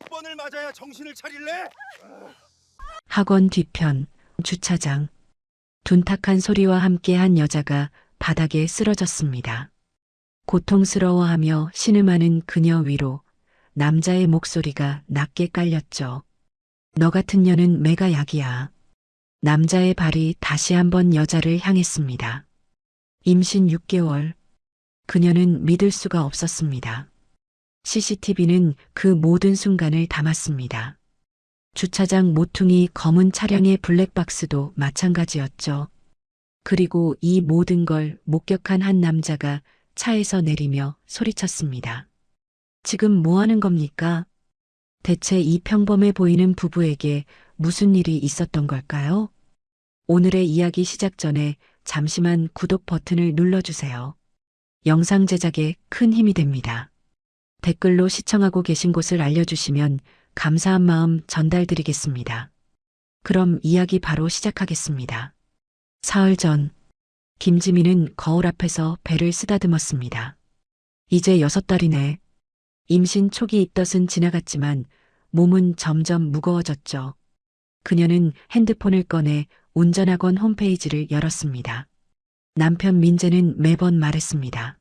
번을 맞아야 정신을 차릴래? 학원 뒤편, 주차장. 둔탁한 소리와 함께 한 여자가 바닥에 쓰러졌습니다. 고통스러워하며 신음하는 그녀 위로 남자의 목소리가 낮게 깔렸죠. 너 같은 년은 매가 약이야. 남자의 발이 다시 한번 여자를 향했습니다. 임신 6개월. 그녀는 믿을 수가 없었습니다. CCTV는 그 모든 순간을 담았습니다. 주차장 모퉁이 검은 차량의 블랙박스도 마찬가지였죠. 그리고 이 모든 걸 목격한 한 남자가 차에서 내리며 소리쳤습니다. 지금 뭐 하는 겁니까? 대체 이 평범해 보이는 부부에게 무슨 일이 있었던 걸까요? 오늘의 이야기 시작 전에 잠시만 구독 버튼을 눌러주세요. 영상 제작에 큰 힘이 됩니다. 댓글로 시청하고 계신 곳을 알려주시면 감사한 마음 전달드리겠습니다. 그럼 이야기 바로 시작하겠습니다. 사흘 전, 김지민은 거울 앞에서 배를 쓰다듬었습니다. 이제 6달이네. 임신 초기 입덧은 지나갔지만 몸은 점점 무거워졌죠. 그녀는 핸드폰을 꺼내 운전학원 홈페이지를 열었습니다. 남편 민재는 매번 말했습니다.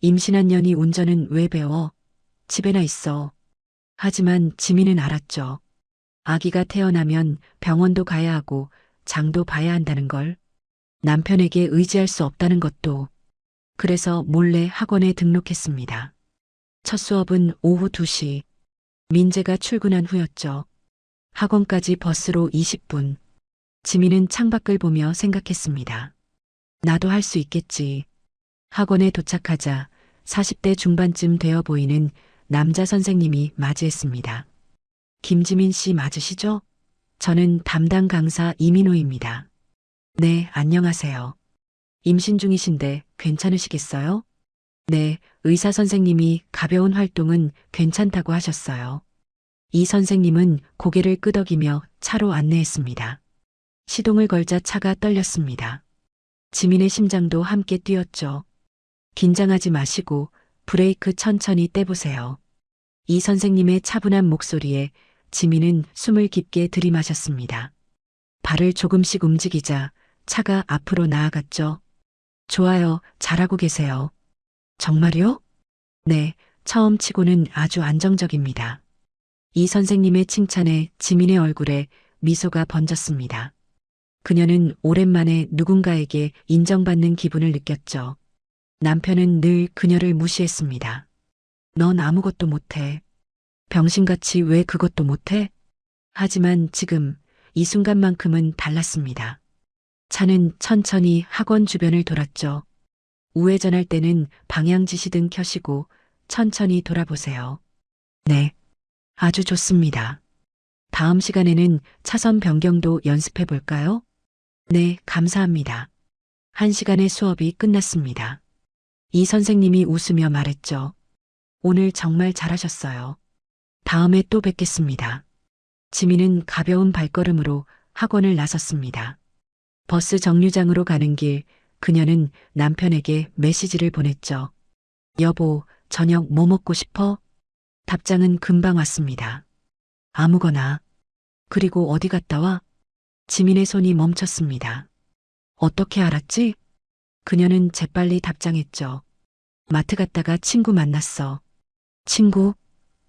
임신한 년이 운전은 왜 배워? 집에나 있어. 하지만 지민은 알았죠. 아기가 태어나면 병원도 가야 하고 장도 봐야 한다는 걸. 남편에게 의지할 수 없다는 것도. 그래서 몰래 학원에 등록했습니다. 첫 수업은 오후 2시. 민재가 출근한 후였죠. 학원까지 버스로 20분. 지민은 창밖을 보며 생각했습니다. 나도 할 수 있겠지. 학원에 도착하자 40대 중반쯤 되어 보이는 남자 선생님이 맞이했습니다. 김지민 씨 맞으시죠? 저는 담당 강사 이민호입니다. 네, 안녕하세요. 임신 중이신데 괜찮으시겠어요? 네, 의사 선생님이 가벼운 활동은 괜찮다고 하셨어요. 이 선생님은 고개를 끄덕이며 차로 안내했습니다. 시동을 걸자 차가 떨렸습니다. 지민의 심장도 함께 뛰었죠. 긴장하지 마시고 브레이크 천천히 떼보세요. 이 선생님의 차분한 목소리에 지민은 숨을 깊게 들이마셨습니다. 발을 조금씩 움직이자 차가 앞으로 나아갔죠. 좋아요, 잘하고 계세요. 정말요? 네, 처음 치고는 아주 안정적입니다. 이 선생님의 칭찬에 지민의 얼굴에 미소가 번졌습니다. 그녀는 오랜만에 누군가에게 인정받는 기분을 느꼈죠. 남편은 늘 그녀를 무시했습니다. 넌 아무것도 못해. 병신같이 왜 그것도 못해? 하지만 지금 이 순간만큼은 달랐습니다. 차는 천천히 학원 주변을 돌았죠. 우회전할 때는 방향 지시등 켜시고 천천히 돌아보세요. 네, 아주 좋습니다. 다음 시간에는 차선 변경도 연습해 볼까요? 네, 감사합니다. 1시간의 수업이 끝났습니다. 이 선생님이 웃으며 말했죠. 오늘 정말 잘하셨어요. 다음에 또 뵙겠습니다. 지민은 가벼운 발걸음으로 학원을 나섰습니다. 버스 정류장으로 가는 길, 그녀는 남편에게 메시지를 보냈죠. 여보, 저녁 뭐 먹고 싶어? 답장은 금방 왔습니다. 아무거나. 그리고 어디 갔다 와? 지민의 손이 멈췄습니다. 어떻게 알았지? 그녀는 재빨리 답장했죠. 마트 갔다가 친구 만났어. 친구?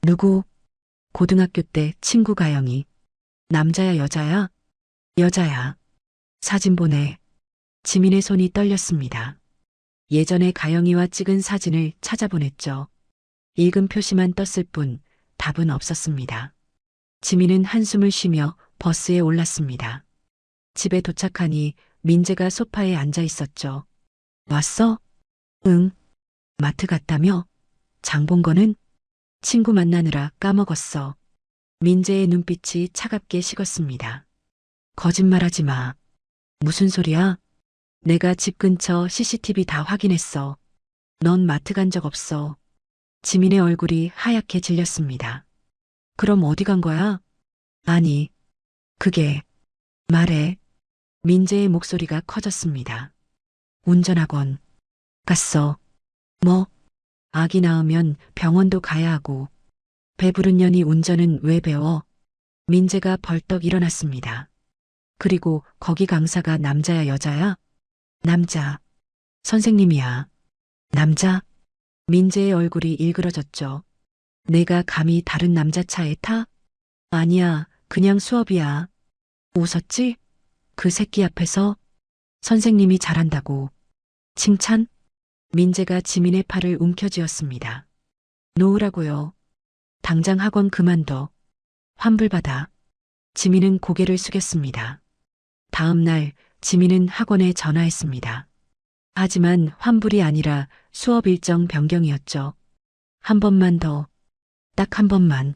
누구? 고등학교 때 친구 가영이. 남자야, 여자야? 여자야. 사진 보내. 지민의 손이 떨렸습니다. 예전에 가영이와 찍은 사진을 찾아보냈죠. 읽은 표시만 떴을 뿐 답은 없었습니다. 지민은 한숨을 쉬며 버스에 올랐습니다. 집에 도착하니 민재가 소파에 앉아 있었죠. 왔어? 응. 마트 갔다며? 장 본 거는? 친구 만나느라 까먹었어. 민재의 눈빛이 차갑게 식었습니다. 거짓말하지 마. 무슨 소리야? 내가 집 근처 CCTV 다 확인했어. 넌 마트 간 적 없어. 지민의 얼굴이 하얗게 질렸습니다. 그럼 어디 간 거야? 아니, 그게, 말해. 민재의 목소리가 커졌습니다. 운전학원. 갔어. 뭐? 아기 낳으면 병원도 가야 하고. 배부른 년이 운전은 왜 배워? 민재가 벌떡 일어났습니다. 그리고 거기 강사가 남자야 여자야? 남자. 선생님이야. 남자? 민재의 얼굴이 일그러졌죠. 내가 감히 다른 남자 차에 타? 아니야, 그냥 수업이야. 웃었지? 그 새끼 앞에서? 선생님이 잘한다고. 칭찬? 민재가 지민의 팔을 움켜쥐었습니다. 놓으라고요. 당장 학원 그만둬. 환불받아. 지민은 고개를 숙였습니다. 다음 날 지민은 학원에 전화했습니다. 하지만 환불이 아니라 수업 일정 변경이었죠. 한 번만 더. 딱 한 번만.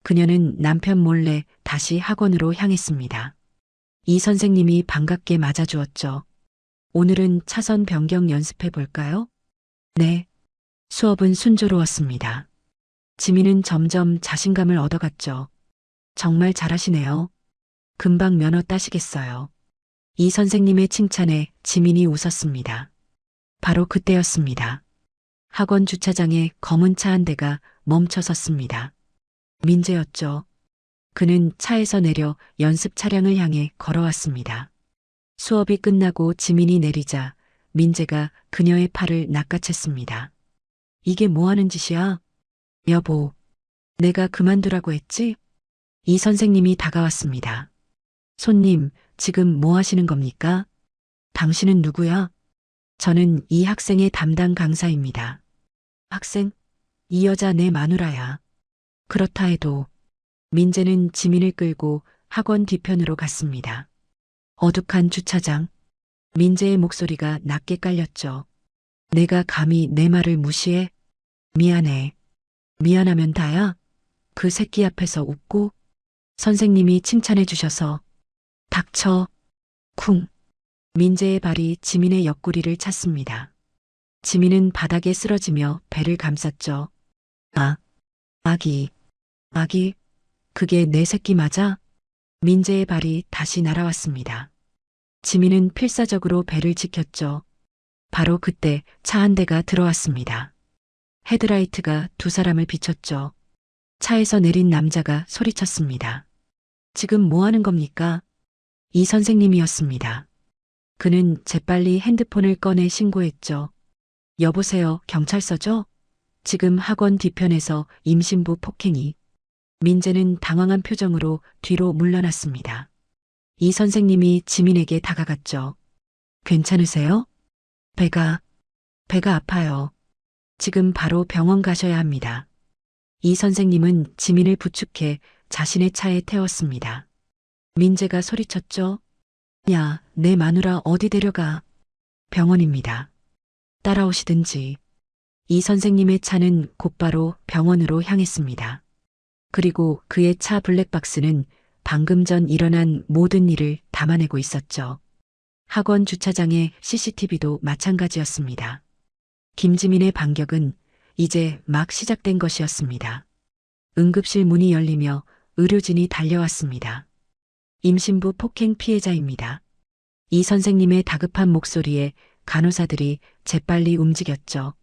그녀는 남편 몰래 다시 학원으로 향했습니다. 이 선생님이 반갑게 맞아주었죠. 오늘은 차선 변경 연습해 볼까요? 네. 수업은 순조로웠습니다. 지민은 점점 자신감을 얻어갔죠. 정말 잘하시네요. 금방 면허 따시겠어요. 이 선생님의 칭찬에 지민이 웃었습니다. 바로 그때였습니다. 학원 주차장에 검은 차 한 대가 멈춰 섰습니다. 민재였죠. 그는 차에서 내려 연습 차량을 향해 걸어왔습니다. 수업이 끝나고 지민이 내리자 민재가 그녀의 팔을 낚아챘습니다. 이게 뭐 하는 짓이야? 여보, 내가 그만두라고 했지? 이 선생님이 다가왔습니다. 손님, 지금 뭐 하시는 겁니까? 당신은 누구야? 저는 이 학생의 담당 강사입니다. 학생? 이 여자 내 마누라야. 그렇다 해도 민재는 지민을 끌고 학원 뒤편으로 갔습니다. 어둑한 주차장. 민재의 목소리가 낮게 깔렸죠. 내가 감히 내 말을 무시해? 미안해. 미안하면 다야? 그 새끼 앞에서 웃고? 선생님이 칭찬해 주셔서. 닥쳐. 쿵. 민재의 발이 지민의 옆구리를 찼습니다. 지민은 바닥에 쓰러지며 배를 감쌌죠. 아기. 그게 내 새끼 맞아? 민재의 발이 다시 날아왔습니다. 지민은 필사적으로 배를 지켰죠. 바로 그때 차 한 대가 들어왔습니다. 헤드라이트가 두 사람을 비췄죠. 차에서 내린 남자가 소리쳤습니다. 지금 뭐 하는 겁니까? 이 선생님이었습니다. 그는 재빨리 핸드폰을 꺼내 신고했죠. 여보세요, 경찰서죠? 지금 학원 뒤편에서 임신부 폭행이. 민재는 당황한 표정으로 뒤로 물러났습니다. 이 선생님이 지민에게 다가갔죠. 괜찮으세요? 배가 아파요. 지금 바로 병원 가셔야 합니다. 이 선생님은 지민을 부축해 자신의 차에 태웠습니다. 민재가 소리쳤죠. 야, 내 마누라 어디 데려가? 병원입니다. 따라오시든지. 이 선생님의 차는 곧바로 병원으로 향했습니다. 그리고 그의 차 블랙박스는 방금 전 일어난 모든 일을 담아내고 있었죠. 학원 주차장의 CCTV도 마찬가지였습니다. 김지민의 반격은 이제 막 시작된 것이었습니다. 응급실 문이 열리며 의료진이 달려왔습니다. 임신부 폭행 피해자입니다. 이 선생님의 다급한 목소리에 간호사들이 재빨리 움직였죠.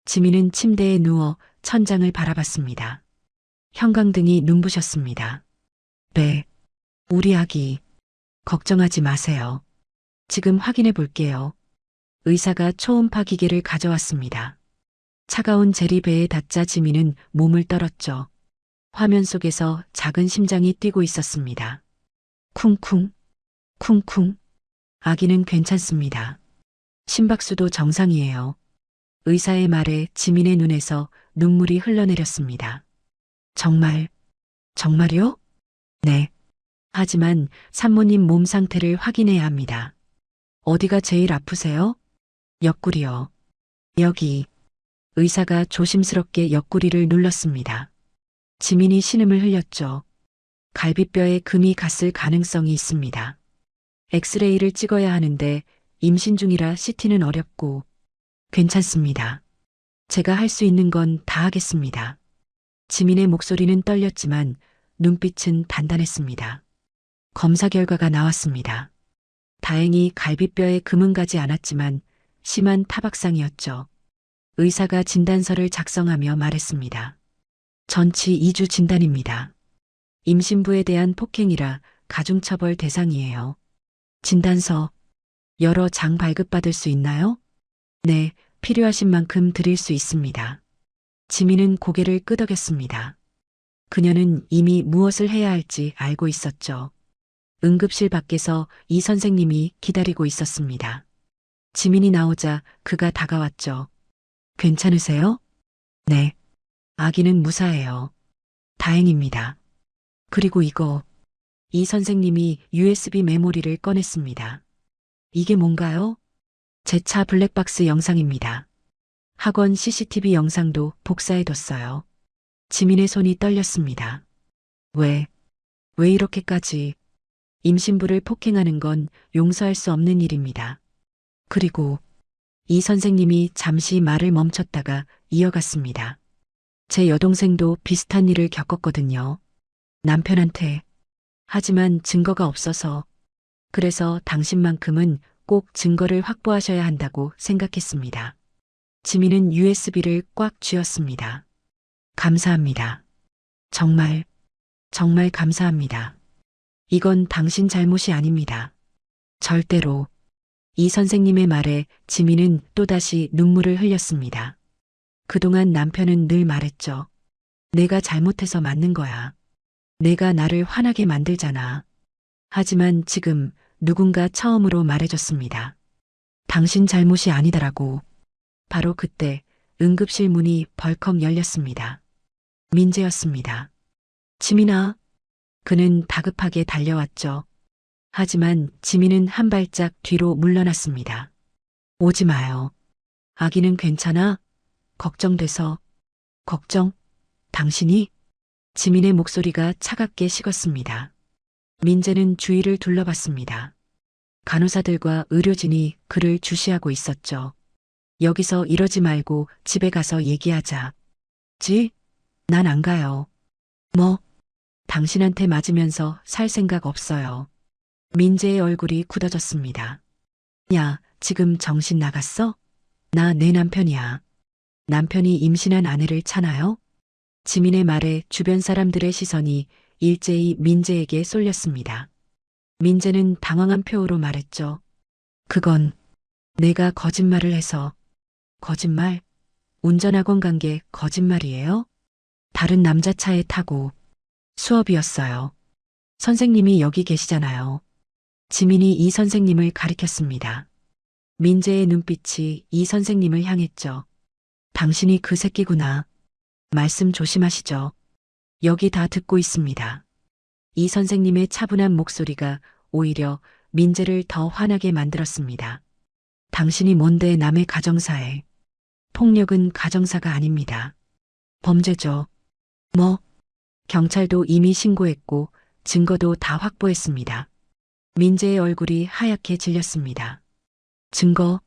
지민은 침대에 누워 천장을 바라봤습니다. 형광등이 눈부셨습니다. 네, 우리 아기. 걱정하지 마세요. 지금 확인해 볼게요. 의사가 초음파 기계를 가져왔습니다. 차가운 제리배에 닿자 지민은 몸을 떨었죠. 화면 속에서 작은 심장이 뛰고 있었습니다. 쿵쿵, 쿵쿵. 아기는 괜찮습니다. 심박수도 정상이에요. 의사의 말에 지민의 눈에서 눈물이 흘러내렸습니다. 정말요? 네. 하지만 산모님 몸 상태를 확인해야 합니다. 어디가 제일 아프세요? 옆구리요. 여기. 의사가 조심스럽게 옆구리를 눌렀습니다. 지민이 신음을 흘렸죠. 갈비뼈에 금이 갔을 가능성이 있습니다. 엑스레이를 찍어야 하는데 임신 중이라 CT는 어렵고. 괜찮습니다. 제가 할 수 있는 건 다 하겠습니다. 지민의 목소리는 떨렸지만 눈빛은 단단했습니다. 검사 결과가 나왔습니다. 다행히 갈비뼈에 금은 가지 않았지만 심한 타박상이었죠. 의사가 진단서를 작성하며 말했습니다. 전치 2주 진단입니다. 임신부에 대한 폭행이라 가중처벌 대상이에요. 진단서 여러 장 발급받을 수 있나요? 네, 필요하신 만큼 드릴 수 있습니다. 지민은 고개를 끄덕였습니다. 그녀는 이미 무엇을 해야 할지 알고 있었죠. 응급실 밖에서 이 선생님이 기다리고 있었습니다. 지민이 나오자 그가 다가왔죠. 괜찮으세요? 네. 아기는 무사해요. 다행입니다. 그리고 이거. 이 선생님이 USB 메모리를 꺼냈습니다. 이게 뭔가요? 제 차 블랙박스 영상입니다. 학원 CCTV 영상도 복사해뒀어요. 지민의 손이 떨렸습니다. 왜 이렇게까지? 임신부를 폭행하는 건 용서할 수 없는 일입니다. 그리고 이 선생님이 잠시 말을 멈췄다가 이어갔습니다. 제 여동생도 비슷한 일을 겪었거든요. 남편한테. 하지만 증거가 없어서. 그래서 당신만큼은 꼭 증거를 확보하셔야 한다고 생각했습니다. 지민은 USB를 꽉 쥐었습니다. 감사합니다. 정말 감사합니다. 이건 당신 잘못이 아닙니다. 절대로. 이 선생님의 말에 지민은 또다시 눈물을 흘렸습니다. 그동안 남편은 늘 말했죠. 내가 잘못해서 맞는 거야. 내가 나를 화나게 만들잖아. 하지만 지금 누군가 처음으로 말해줬습니다. 당신 잘못이 아니더라고. 바로 그때 응급실 문이 벌컥 열렸습니다. 민재였습니다. 지민아. 그는 다급하게 달려왔죠. 하지만 지민은 한 발짝 뒤로 물러났습니다. 오지 마요. 아기는 괜찮아? 걱정돼서. 걱정? 당신이? 지민의 목소리가 차갑게 식었습니다. 민재는 주위를 둘러봤습니다. 간호사들과 의료진이 그를 주시하고 있었죠. 여기서 이러지 말고 집에 가서 얘기하자. 난 안 가요. 뭐? 당신한테 맞으면서 살 생각 없어요. 민재의 얼굴이 굳어졌습니다. 야, 지금 정신 나갔어? 나 내 남편이야. 남편이 임신한 아내를 차나요? 지민의 말에 주변 사람들의 시선이 일제히 민재에게 쏠렸습니다. 민재는 당황한 표호로 말했죠. 그건 내가 거짓말을 해서. 거짓말? 운전학원 간 게 거짓말이에요? 다른 남자 차에 타고. 수업이었어요. 선생님이 여기 계시잖아요. 지민이 이 선생님을 가리켰습니다. 민재의 눈빛이 이 선생님을 향했죠. 당신이 그 새끼구나. 말씀 조심하시죠. 여기 다 듣고 있습니다. 이 선생님의 차분한 목소리가 오히려 민재를 더 화나게 만들었습니다. 당신이 뭔데 남의 가정사에. 폭력은 가정사가 아닙니다. 범죄죠. 뭐? 경찰도 이미 신고했고 증거도 다 확보했습니다. 민재의 얼굴이 하얗게 질렸습니다. 증거,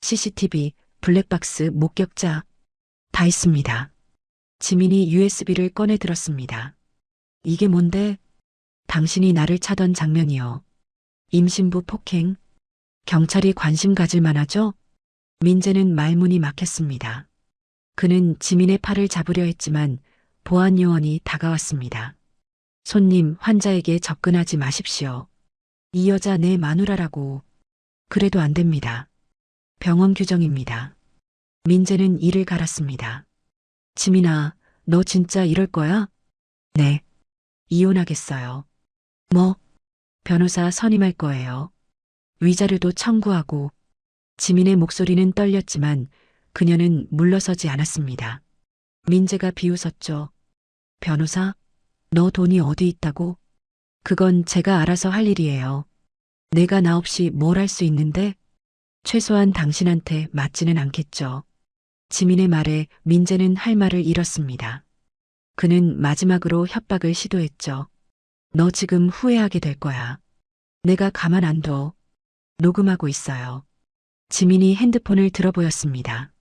CCTV, 블랙박스, 목격자, 다 있습니다. 지민이 USB를 꺼내 들었습니다. 이게 뭔데? 당신이 나를 차던 장면이요. 임신부 폭행. 경찰이 관심 가질 만하죠? 민재는 말문이 막혔습니다. 그는 지민의 팔을 잡으려 했지만 보안 요원이 다가왔습니다. 손님, 환자에게 접근하지 마십시오. 이 여자 내 마누라라고. 그래도 안 됩니다. 병원 규정입니다. 민재는 이를 갈았습니다. 지민아, 너 진짜 이럴 거야? 네. 이혼하겠어요. 뭐? 변호사 선임할 거예요. 위자료도 청구하고. 지민의 목소리는 떨렸지만 그녀는 물러서지 않았습니다. 민재가 비웃었죠. 변호사? 너 돈이 어디 있다고? 그건 제가 알아서 할 일이에요. 내가 나 없이 뭘 할 수 있는데? 최소한 당신한테 맞지는 않겠죠. 지민의 말에 민재는 할 말을 잃었습니다. 그는 마지막으로 협박을 시도했죠. 너 지금 후회하게 될 거야. 내가 가만 안 둬. 녹음하고 있어요. 지민이 핸드폰을 들어보였습니다.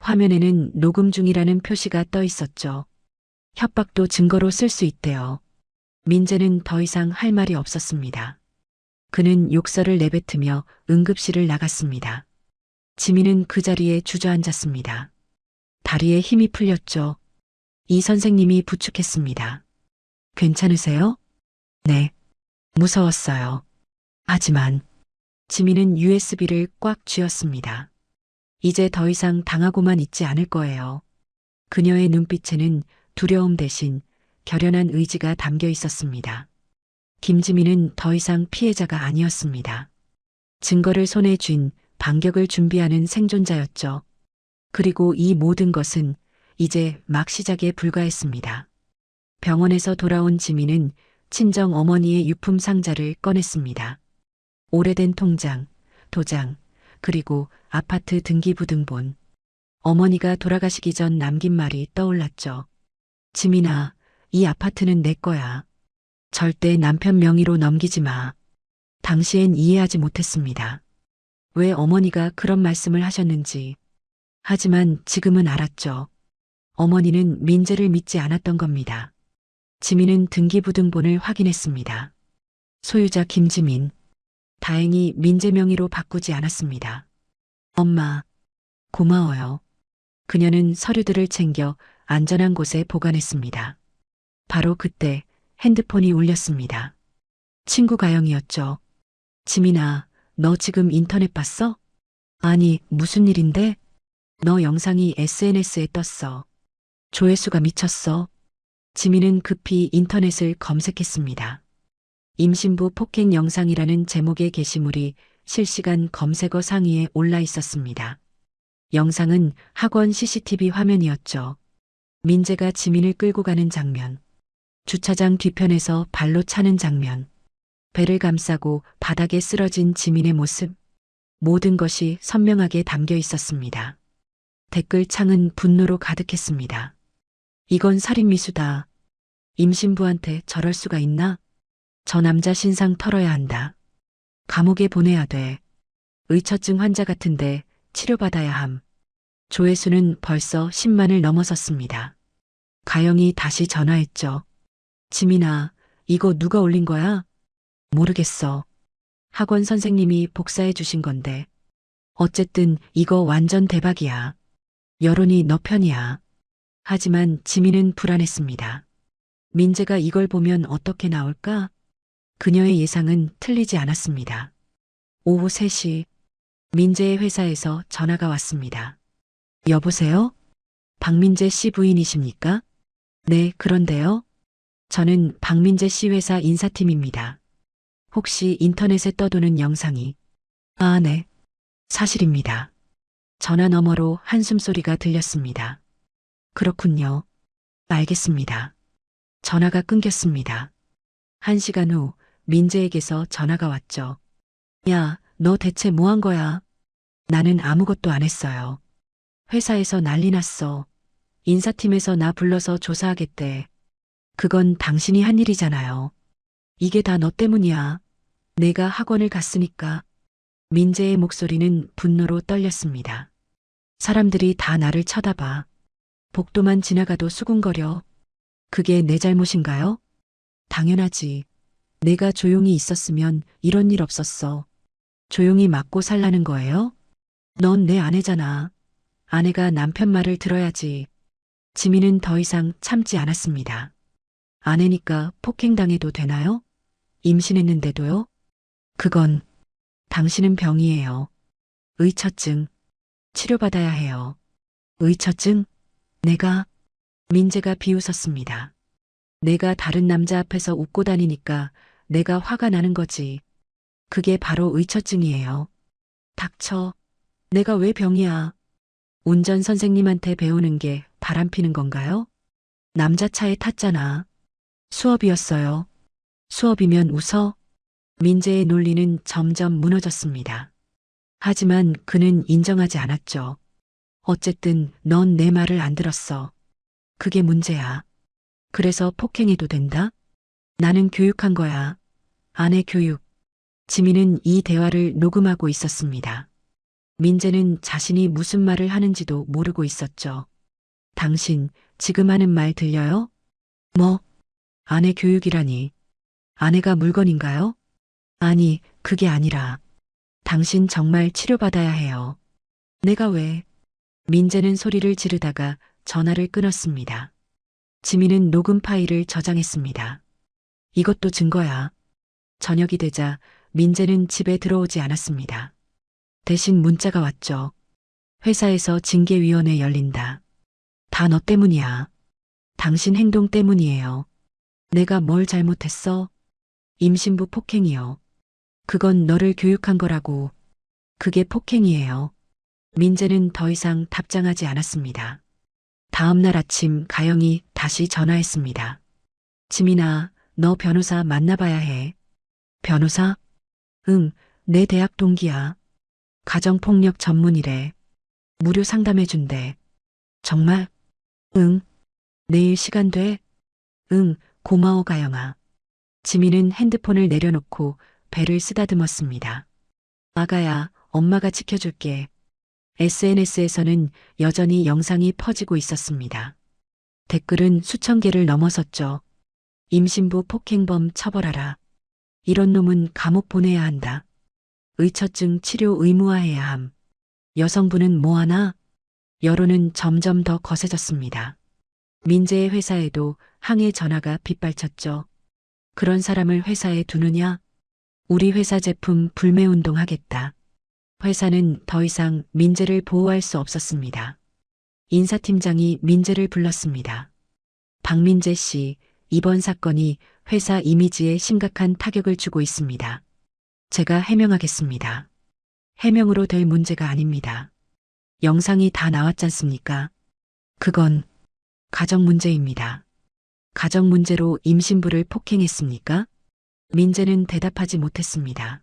화면에는 녹음 중이라는 표시가 떠 있었죠. 협박도 증거로 쓸 수 있대요. 민재는 더 이상 할 말이 없었습니다. 그는 욕설을 내뱉으며 응급실을 나갔습니다. 지민은 그 자리에 주저앉았습니다. 다리에 힘이 풀렸죠. 이 선생님이 부축했습니다. 괜찮으세요? 네. 무서웠어요. 하지만 지민은 USB를 꽉 쥐었습니다. 이제 더 이상 당하고만 있지 않을 거예요. 그녀의 눈빛에는 두려움 대신 결연한 의지가 담겨 있었습니다. 김지민은 더 이상 피해자가 아니었습니다. 증거를 손에 쥔 반격을 준비하는 생존자였죠. 그리고 이 모든 것은 이제 막 시작에 불과했습니다. 병원에서 돌아온 지민은 친정 어머니의 유품 상자를 꺼냈습니다. 오래된 통장, 도장, 그리고 아파트 등기부등본. 어머니가 돌아가시기 전 남긴 말이 떠올랐죠. 지민아, 이 아파트는 내 거야. 절대 남편 명의로 넘기지 마. 당시엔 이해하지 못했습니다. 왜 어머니가 그런 말씀을 하셨는지. 하지만 지금은 알았죠. 어머니는 민재를 믿지 않았던 겁니다. 지민은 등기부등본을 확인했습니다. 소유자 김지민. 다행히 민재 명의로 바꾸지 않았습니다. 엄마, 고마워요. 그녀는 서류들을 챙겨 안전한 곳에 보관했습니다. 바로 그때 핸드폰이 울렸습니다. 친구 가영이었죠. 지민아, 너 지금 인터넷 봤어? 아니, 무슨 일인데? 너 영상이 SNS에 떴어. 조회수가 미쳤어. 지민은 급히 인터넷을 검색했습니다. 임신부 폭행 영상이라는 제목의 게시물이 실시간 검색어 상위에 올라 있었습니다. 영상은 학원 CCTV 화면이었죠. 민재가 지민을 끌고 가는 장면, 주차장 뒤편에서 발로 차는 장면, 배를 감싸고 바닥에 쓰러진 지민의 모습, 모든 것이 선명하게 담겨 있었습니다. 댓글창은 분노로 가득했습니다. 이건 살인미수다. 임신부한테 저럴 수가 있나? 저 남자 신상 털어야 한다. 감옥에 보내야 돼. 의처증 환자 같은데 치료받아야 함. 조회수는 벌써 10만을 넘어섰습니다. 가영이 다시 전화했죠. 지민아, 이거 누가 올린 거야? 모르겠어. 학원 선생님이 복사해 주신 건데. 어쨌든 이거 완전 대박이야. 여론이 너 편이야. 하지만 지민은 불안했습니다. 민재가 이걸 보면 어떻게 나올까? 그녀의 예상은 틀리지 않았습니다. 오후 3시, 민재의 회사에서 전화가 왔습니다. 여보세요? 박민재 씨 부인이십니까? 네, 그런데요. 저는 박민재 씨 회사 인사팀입니다. 혹시 인터넷에 떠도는 영상이? 아, 네. 사실입니다. 전화 너머로 한숨소리가 들렸습니다. 그렇군요. 알겠습니다. 전화가 끊겼습니다. 1시간 후 민재에게서 전화가 왔죠. 야, 너 대체 뭐 한 거야? 나는 아무것도 안 했어요. 회사에서 난리 났어. 인사팀에서 나 불러서 조사하겠대. 그건 당신이 한 일이잖아요. 이게 다 너 때문이야. 내가 학원을 갔으니까. 민재의 목소리는 분노로 떨렸습니다. 사람들이 다 나를 쳐다봐. 복도만 지나가도 수군거려. 그게 내 잘못인가요? 당연하지. 내가 조용히 있었으면 이런 일 없었어. 조용히 맞고 살라는 거예요? 넌 내 아내잖아. 아내가 남편 말을 들어야지. 지민은 더 이상 참지 않았습니다. 아내니까 폭행당해도 되나요? 임신했는데도요? 그건 당신은 병이에요. 의처증. 치료받아야 해요. 의처증? 내가? 민재가 비웃었습니다. 내가 다른 남자 앞에서 웃고 다니니까 내가 화가 나는 거지. 그게 바로 의처증이에요. 닥쳐. 내가 왜 병이야? 운전 선생님한테 배우는 게 바람피는 건가요? 남자 차에 탔잖아. 수업이었어요. 수업이면 웃어? 민재의 논리는 점점 무너졌습니다. 하지만 그는 인정하지 않았죠. 어쨌든 넌 내 말을 안 들었어. 그게 문제야. 그래서 폭행해도 된다? 나는 교육한 거야. 아내 교육. 지민은 이 대화를 녹음하고 있었습니다. 민재는 자신이 무슨 말을 하는지도 모르고 있었죠. 당신 지금 하는 말 들려요? 뭐? 아내 교육이라니. 아내가 물건인가요? 아니, 그게 아니라. 당신 정말 치료받아야 해요. 내가 왜? 민재는 소리를 지르다가 전화를 끊었습니다. 지민은 녹음 파일을 저장했습니다. 이것도 증거야. 저녁이 되자 민재는 집에 들어오지 않았습니다. 대신 문자가 왔죠. 회사에서 징계위원회 열린다. 다 너 때문이야. 당신 행동 때문이에요. 내가 뭘 잘못했어? 임신부 폭행이요. 그건 너를 교육한 거라고. 그게 폭행이에요. 민재는 더 이상 답장하지 않았습니다. 다음 날 아침 가영이 다시 전화했습니다. 지민아, 너 변호사 만나봐야 해. 변호사? 응, 내 대학 동기야. 가정폭력 전문이래. 무료 상담해준대. 정말? 응. 내일 시간 돼? 응, 고마워 가영아. 지민은 핸드폰을 내려놓고 배를 쓰다듬었습니다. 아가야, 엄마가 지켜줄게. SNS에서는 여전히 영상이 퍼지고 있었습니다. 댓글은 수천 개를 넘어섰죠. 임신부 폭행범 처벌하라. 이런 놈은 감옥 보내야 한다. 의처증 치료 의무화해야 함. 여성부는 뭐하나? 여론은 점점 더 거세졌습니다. 민재의 회사에도 항해 전화가 빗발쳤죠. 그런 사람을 회사에 두느냐? 우리 회사 제품 불매운동 하겠다. 회사는 더 이상 민재를 보호할 수 없었습니다. 인사팀장이 민재를 불렀습니다. 박민재 씨, 이번 사건이 회사 이미지에 심각한 타격을 주고 있습니다. 제가 해명하겠습니다. 해명으로 될 문제가 아닙니다. 영상이 다 나왔지 않습니까? 그건 가정 문제입니다. 가정 문제로 임신부를 폭행했습니까? 민재는 대답하지 못했습니다.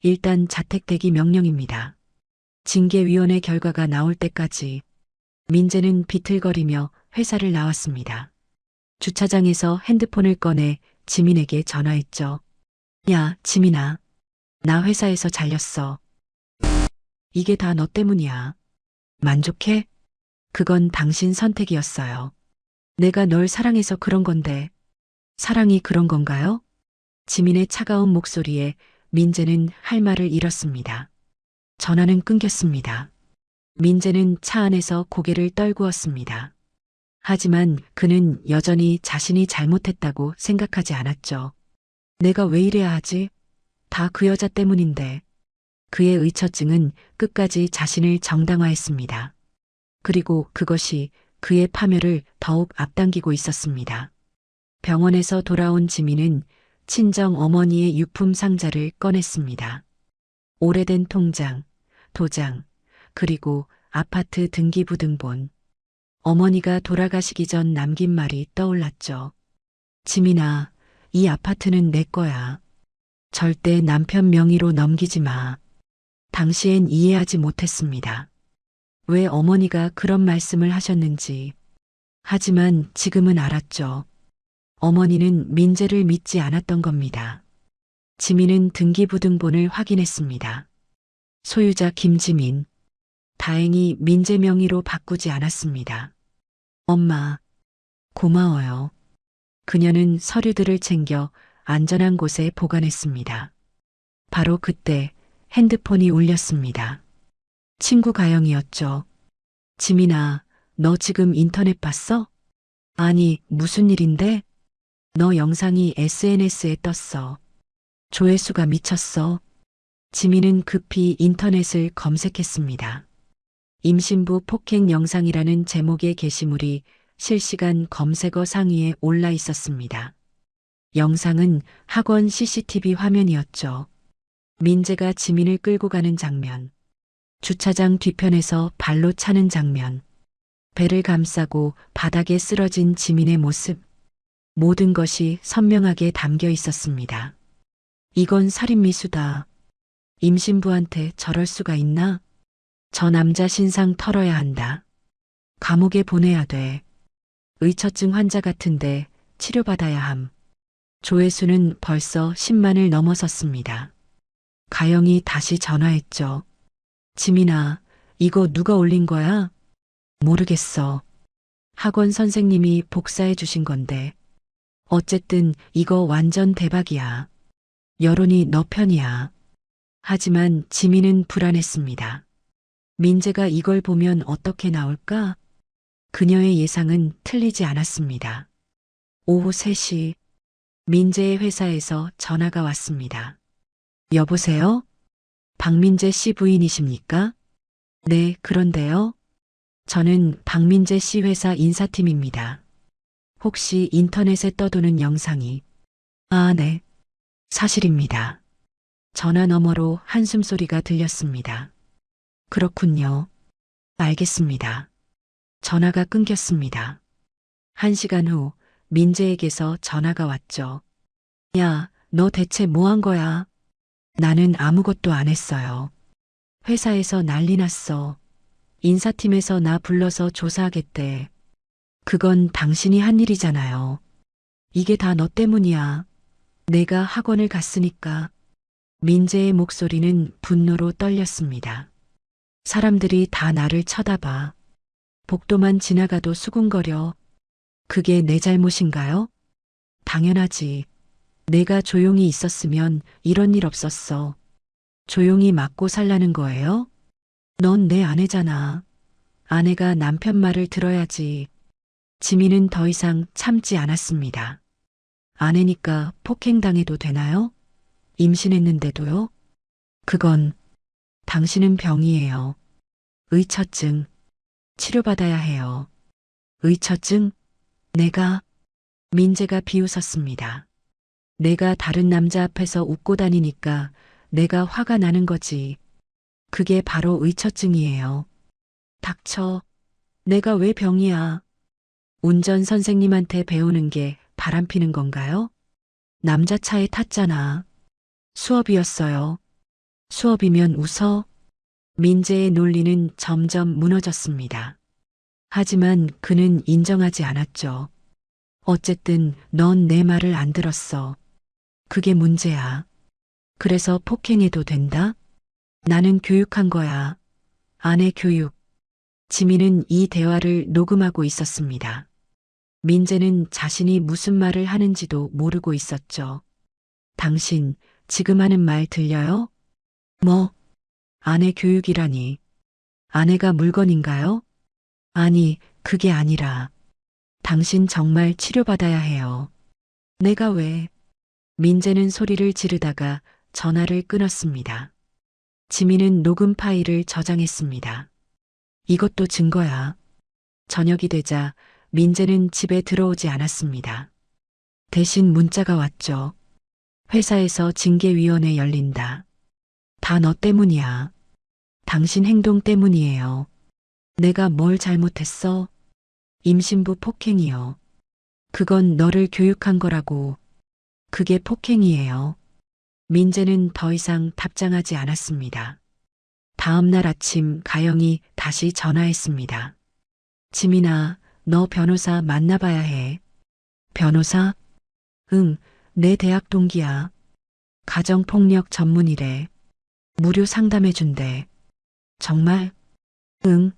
일단 자택 대기 명령입니다. 징계위원회 결과가 나올 때까지 민재는 비틀거리며 회사를 나왔습니다. 주차장에서 핸드폰을 꺼내 지민에게 전화했죠. 야, 지민아. 나 회사에서 잘렸어. 이게 다 너 때문이야. 만족해? 그건 당신 선택이었어요. 내가 널 사랑해서 그런 건데. 사랑이 그런 건가요? 지민의 차가운 목소리에 민재는 할 말을 잃었습니다. 전화는 끊겼습니다. 민재는 차 안에서 고개를 떨구었습니다. 하지만 그는 여전히 자신이 잘못했다고 생각하지 않았죠. 내가 왜 이래야 하지? 다 그 여자 때문인데. 그의 의처증은 끝까지 자신을 정당화했습니다. 그리고 그것이 그의 파멸을 더욱 앞당기고 있었습니다. 병원에서 돌아온 지민은 친정 어머니의 유품 상자를 꺼냈습니다. 오래된 통장, 도장, 그리고 아파트 등기부등본. 어머니가 돌아가시기 전 남긴 말이 떠올랐죠. 지민아, 이 아파트는 내 거야. 절대 남편 명의로 넘기지 마. 당시엔 이해하지 못했습니다. 왜 어머니가 그런 말씀을 하셨는지. 하지만 지금은 알았죠. 어머니는 민재를 믿지 않았던 겁니다. 지민은 등기부등본을 확인했습니다. 소유자 김지민. 다행히 민재 명의로 바꾸지 않았습니다. 엄마, 고마워요. 그녀는 서류들을 챙겨 안전한 곳에 보관했습니다. 바로 그때 핸드폰이 울렸습니다. 친구 가영이었죠. 지민아, 너 지금 인터넷 봤어? 아니, 무슨 일인데? 너 영상이 SNS에 떴어. 조회수가 미쳤어. 지민은 급히 인터넷을 검색했습니다. 임신부 폭행 영상이라는 제목의 게시물이 실시간 검색어 상위에 올라 있었습니다. 영상은 학원 CCTV 화면이었죠. 민재가 지민을 끌고 가는 장면, 주차장 뒤편에서 발로 차는 장면, 배를 감싸고 바닥에 쓰러진 지민의 모습, 모든 것이 선명하게 담겨 있었습니다. 이건 살인미수다. 임신부한테 저럴 수가 있나? 저 남자 신상 털어야 한다. 감옥에 보내야 돼. 의처증 환자 같은데 치료받아야 함. 조회수는 벌써 10만을 넘어섰습니다. 가영이 다시 전화했죠. 지민아, 이거 누가 올린 거야? 모르겠어. 학원 선생님이 복사해 주신 건데. 어쨌든 이거 완전 대박이야. 여론이 너 편이야. 하지만 지민은 불안했습니다. 민재가 이걸 보면 어떻게 나올까? 그녀의 예상은 틀리지 않았습니다. 오후 3시 민재의 회사에서 전화가 왔습니다. 여보세요? 박민재 씨 부인이십니까? 네, 그런데요. 저는 박민재 씨 회사 인사팀입니다. 혹시 인터넷에 떠도는 영상이... 아, 네. 사실입니다. 전화 너머로 한숨 소리가 들렸습니다. 그렇군요. 알겠습니다. 전화가 끊겼습니다. 1시간 후 민재에게서 전화가 왔죠. 야, 너 대체 뭐 한 거야? 나는 아무것도 안 했어요. 회사에서 난리 났어. 인사팀에서 나 불러서 조사하겠대. 그건 당신이 한 일이잖아요. 이게 다 너 때문이야. 내가 학원을 갔으니까. 민재의 목소리는 분노로 떨렸습니다. 사람들이 다 나를 쳐다봐. 복도만 지나가도 수군거려. 그게 내 잘못인가요? 당연하지. 내가 조용히 있었으면 이런 일 없었어. 조용히 맞고 살라는 거예요? 넌 내 아내잖아. 아내가 남편 말을 들어야지. 지민은 더 이상 참지 않았습니다. 아내니까 폭행당해도 되나요? 임신했는데도요? 그건 당신은 병이에요. 의처증. 치료받아야 해요. 의처증? 내가... 민재가 비웃었습니다. 내가 다른 남자 앞에서 웃고 다니니까 내가 화가 나는 거지. 그게 바로 의처증이에요. 닥쳐. 내가 왜 병이야? 운전 선생님한테 배우는 게 바람피는 건가요? 남자 차에 탔잖아. 수업이었어요. 수업이면 웃어? 민재의 논리는 점점 무너졌습니다. 하지만 그는 인정하지 않았죠. 어쨌든 넌 내 말을 안 들었어. 그게 문제야. 그래서 폭행해도 된다? 나는 교육한 거야. 아내 교육. 지민은 이 대화를 녹음하고 있었습니다. 민재는 자신이 무슨 말을 하는지도 모르고 있었죠. 당신 지금 하는 말 들려요? 뭐? 아내 교육이라니. 아내가 물건인가요? 아니, 그게 아니라. 당신 정말 치료받아야 해요. 내가 왜? 민재는 소리를 지르다가 전화를 끊었습니다. 지민은 녹음 파일을 저장했습니다. 이것도 증거야. 저녁이 되자 민재는 집에 들어오지 않았습니다. 대신 문자가 왔죠. 회사에서 징계위원회 열린다. 다 너 때문이야. 당신 행동 때문이에요. 내가 뭘 잘못했어? 임신부 폭행이요. 그건 너를 교육한 거라고. 그게 폭행이에요. 민재는 더 이상 답장하지 않았습니다. 다음 날 아침 가영이 다시 전화했습니다. 지민아, 너 변호사 만나봐야 해. 변호사? 응, 내 대학 동기야. 가정폭력 전문이래. 무료 상담해준대. 정말? 응.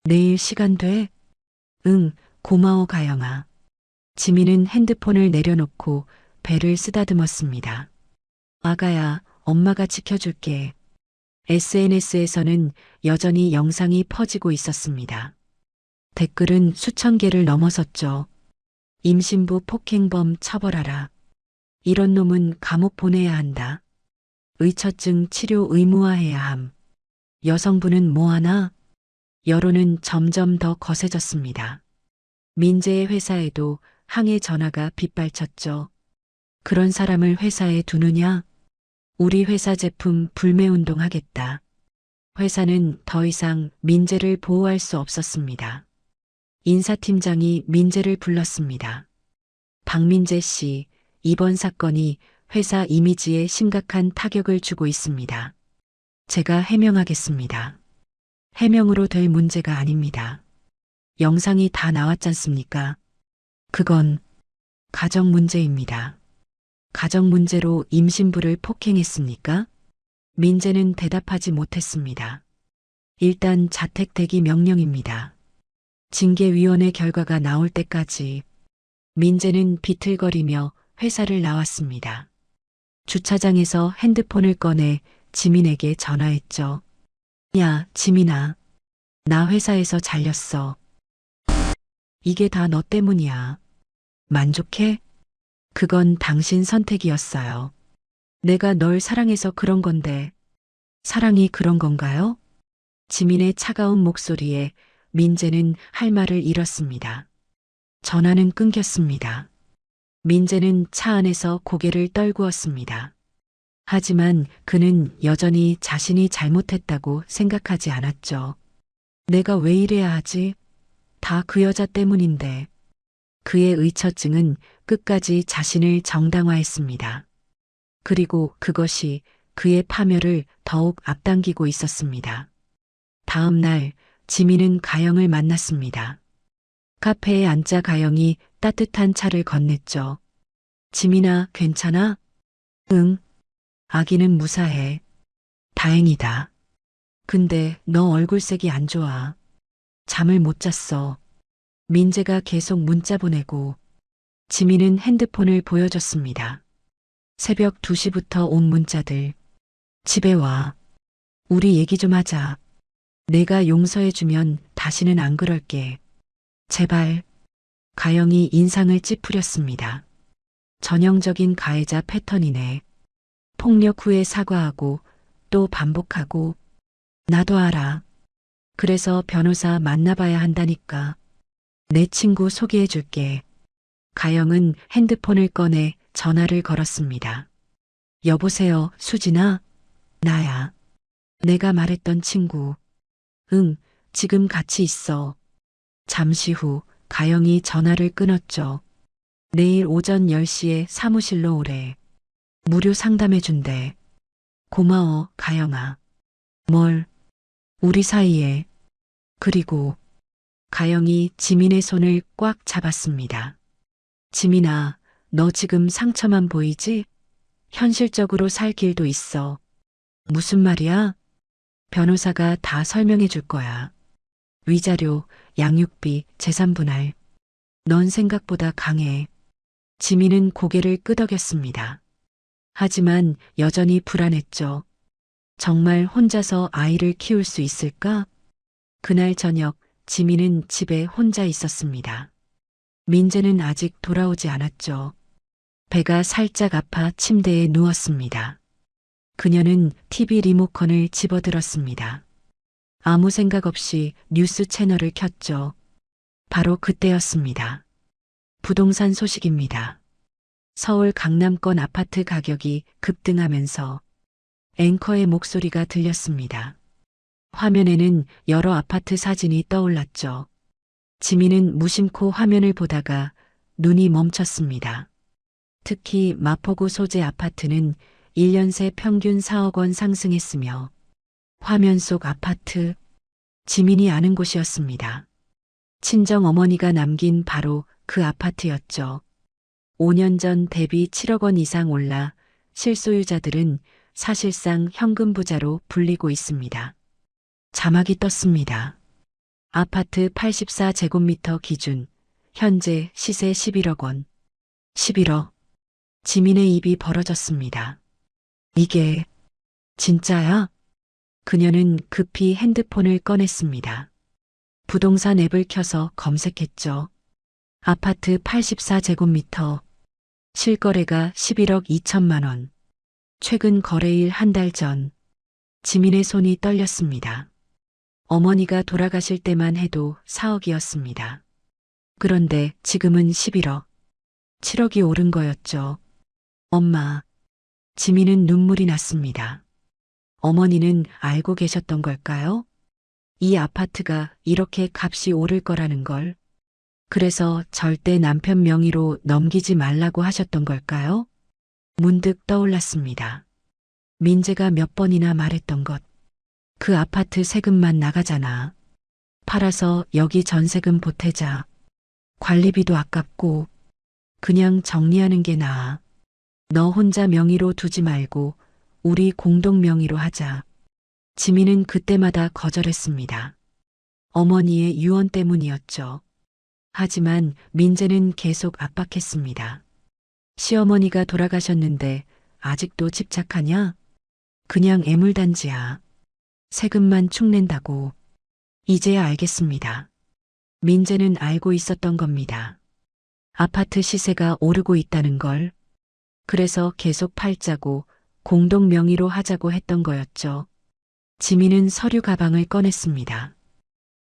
내일 시간 돼? 응, 고마워 가영아. 지민은 핸드폰을 내려놓고 배를 쓰다듬었습니다. 아가야, 엄마가 지켜줄게. SNS에서는 여전히 영상이 퍼지고 있었습니다. 댓글은 수천 개를 넘어섰죠. 임신부 폭행범 처벌하라. 이런 놈은 감옥 보내야 한다. 의처증 치료 의무화해야 함. 여성부는 뭐하나? 여론은 점점 더 거세졌습니다. 민재의 회사에도 항해 전화가 빗발쳤죠. 그런 사람을 회사에 두느냐? 우리 회사 제품 불매운동 하겠다. 회사는 더 이상 민재를 보호할 수 없었습니다. 인사팀장이 민재를 불렀습니다. 박민재 씨, 이번 사건이 회사 이미지에 심각한 타격을 주고 있습니다. 제가 해명하겠습니다. 해명으로 될 문제가 아닙니다. 영상이 다 나왔잖습니까? 그건 가정 문제입니다. 가정 문제로 임신부를 폭행했습니까? 민재는 대답하지 못했습니다. 일단 자택 대기 명령입니다. 징계위원회 결과가 나올 때까지. 민재는 비틀거리며 회사를 나왔습니다. 주차장에서 핸드폰을 꺼내 지민에게 전화했죠. 야, 지민아. 나 회사에서 잘렸어. 이게 다 너 때문이야. 만족해? 그건 당신 선택이었어요. 내가 널 사랑해서 그런 건데, 사랑이 그런 건가요? 지민의 차가운 목소리에 민재는 할 말을 잃었습니다. 전화는 끊겼습니다. 민재는 차 안에서 고개를 떨구었습니다. 하지만 그는 여전히 자신이 잘못했다고 생각하지 않았죠. 내가 왜 이래야 하지? 다 그 여자 때문인데. 그의 의처증은 끝까지 자신을 정당화했습니다. 그리고 그것이 그의 파멸을 더욱 앞당기고 있었습니다. 다음 날 지민은 가영을 만났습니다. 카페에 앉자 가영이 따뜻한 차를 건넸죠. 지민아, 괜찮아? 응. 아기는 무사해. 다행이다. 근데 너 얼굴색이 안 좋아. 잠을 못 잤어. 민재가 계속 문자 보내고 지민은 핸드폰을 보여줬습니다. 새벽 2시부터 온 문자들. 집에 와. 우리 얘기 좀 하자. 내가 용서해주면 다시는 안 그럴게. 제발. 가영이 인상을 찌푸렸습니다. 전형적인 가해자 패턴이네. 폭력 후에 사과하고 또 반복하고. 나도 알아. 그래서 변호사 만나봐야 한다니까. 내 친구 소개해줄게. 가영은 핸드폰을 꺼내 전화를 걸었습니다. 여보세요, 수진아? 나야. 내가 말했던 친구. 응, 지금 같이 있어. 잠시 후 가영이 전화를 끊었죠. 내일 오전 10시에 사무실로 오래. 무료 상담해준대. 고마워, 가영아. 뭘? 우리 사이에. 그리고 가영이 지민의 손을 꽉 잡았습니다. 지민아, 너 지금 상처만 보이지? 현실적으로 살 길도 있어. 무슨 말이야? 변호사가 다 설명해 줄 거야. 위자료, 양육비, 재산 분할. 넌 생각보다 강해. 지민은 고개를 끄덕였습니다. 하지만 여전히 불안했죠. 정말 혼자서 아이를 키울 수 있을까? 그날 저녁 지민은 집에 혼자 있었습니다. 민재는 아직 돌아오지 않았죠. 배가 살짝 아파 침대에 누웠습니다. 그녀는 TV 리모컨을 집어들었습니다. 아무 생각 없이 뉴스 채널을 켰죠. 바로 그때였습니다. 부동산 소식입니다. 서울 강남권 아파트 가격이 급등하면서 앵커의 목소리가 들렸습니다. 화면에는 여러 아파트 사진이 떠올랐죠. 지민은 무심코 화면을 보다가 눈이 멈췄습니다. 특히 마포구 소재 아파트는 1년 새 평균 4억 원 상승했으며 화면 속 아파트, 지민이 아는 곳이었습니다. 친정 어머니가 남긴 바로 그 아파트였죠. 5년 전 대비 7억 원 이상 올라 실소유자들은 사실상 현금 부자로 불리고 있습니다. 자막이 떴습니다. 아파트 84제곱미터 기준, 현재 시세 11억 원. 11억. 지민의 입이 벌어졌습니다. 이게 진짜야? 그녀는 급히 핸드폰을 꺼냈습니다. 부동산 앱을 켜서 검색했죠. 아파트 84제곱미터. 실거래가 11억 2천만 원. 최근 거래일 한 달 전. 지민의 손이 떨렸습니다. 어머니가 돌아가실 때만 해도 4억이었습니다. 그런데 지금은 11억. 7억이 오른 거였죠. 엄마. 지민은 눈물이 났습니다. 어머니는 알고 계셨던 걸까요? 이 아파트가 이렇게 값이 오를 거라는 걸. 그래서 절대 남편 명의로 넘기지 말라고 하셨던 걸까요? 문득 떠올랐습니다. 민재가 몇 번이나 말했던 것. 그 아파트 세금만 나가잖아. 팔아서 여기 전세금 보태자. 관리비도 아깝고 그냥 정리하는 게 나아. 너 혼자 명의로 두지 말고 우리 공동 명의로 하자. 지민은 그때마다 거절했습니다. 어머니의 유언 때문이었죠. 하지만 민재는 계속 압박했습니다. 시어머니가 돌아가셨는데 아직도 집착하냐? 그냥 애물단지야. 세금만 축낸다고. 이제야 알겠습니다. 민재는 알고 있었던 겁니다. 아파트 시세가 오르고 있다는 걸. 그래서 계속 팔자고 공동 명의로 하자고 했던 거였죠. 지민은 서류 가방을 꺼냈습니다.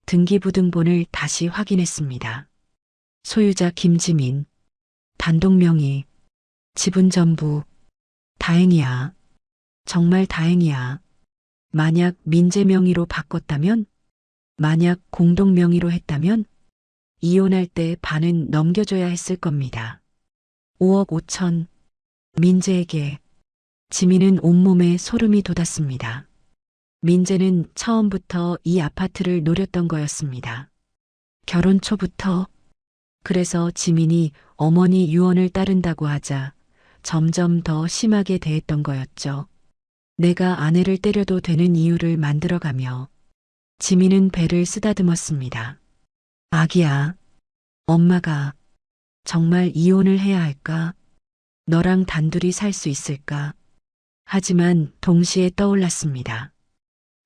등기부등본을 다시 확인했습니다. 소유자 김지민, 단독 명의, 지분 전부. 다행이야. 정말 다행이야. 만약 민재 명의로 바꿨다면? 만약 공동 명의로 했다면? 이혼할 때 반은 넘겨줘야 했을 겁니다. 5억 5천. 민재에게. 지민은 온몸에 소름이 돋았습니다. 민재는 처음부터 이 아파트를 노렸던 거였습니다. 결혼 초부터. 그래서 지민이 어머니 유언을 따른다고 하자 점점 더 심하게 대했던 거였죠. 내가 아내를 때려도 되는 이유를 만들어가며 지민은 배를 쓰다듬었습니다. 아기야, 엄마가 정말 이혼을 해야 할까? 너랑 단둘이 살 수 있을까? 하지만 동시에 떠올랐습니다.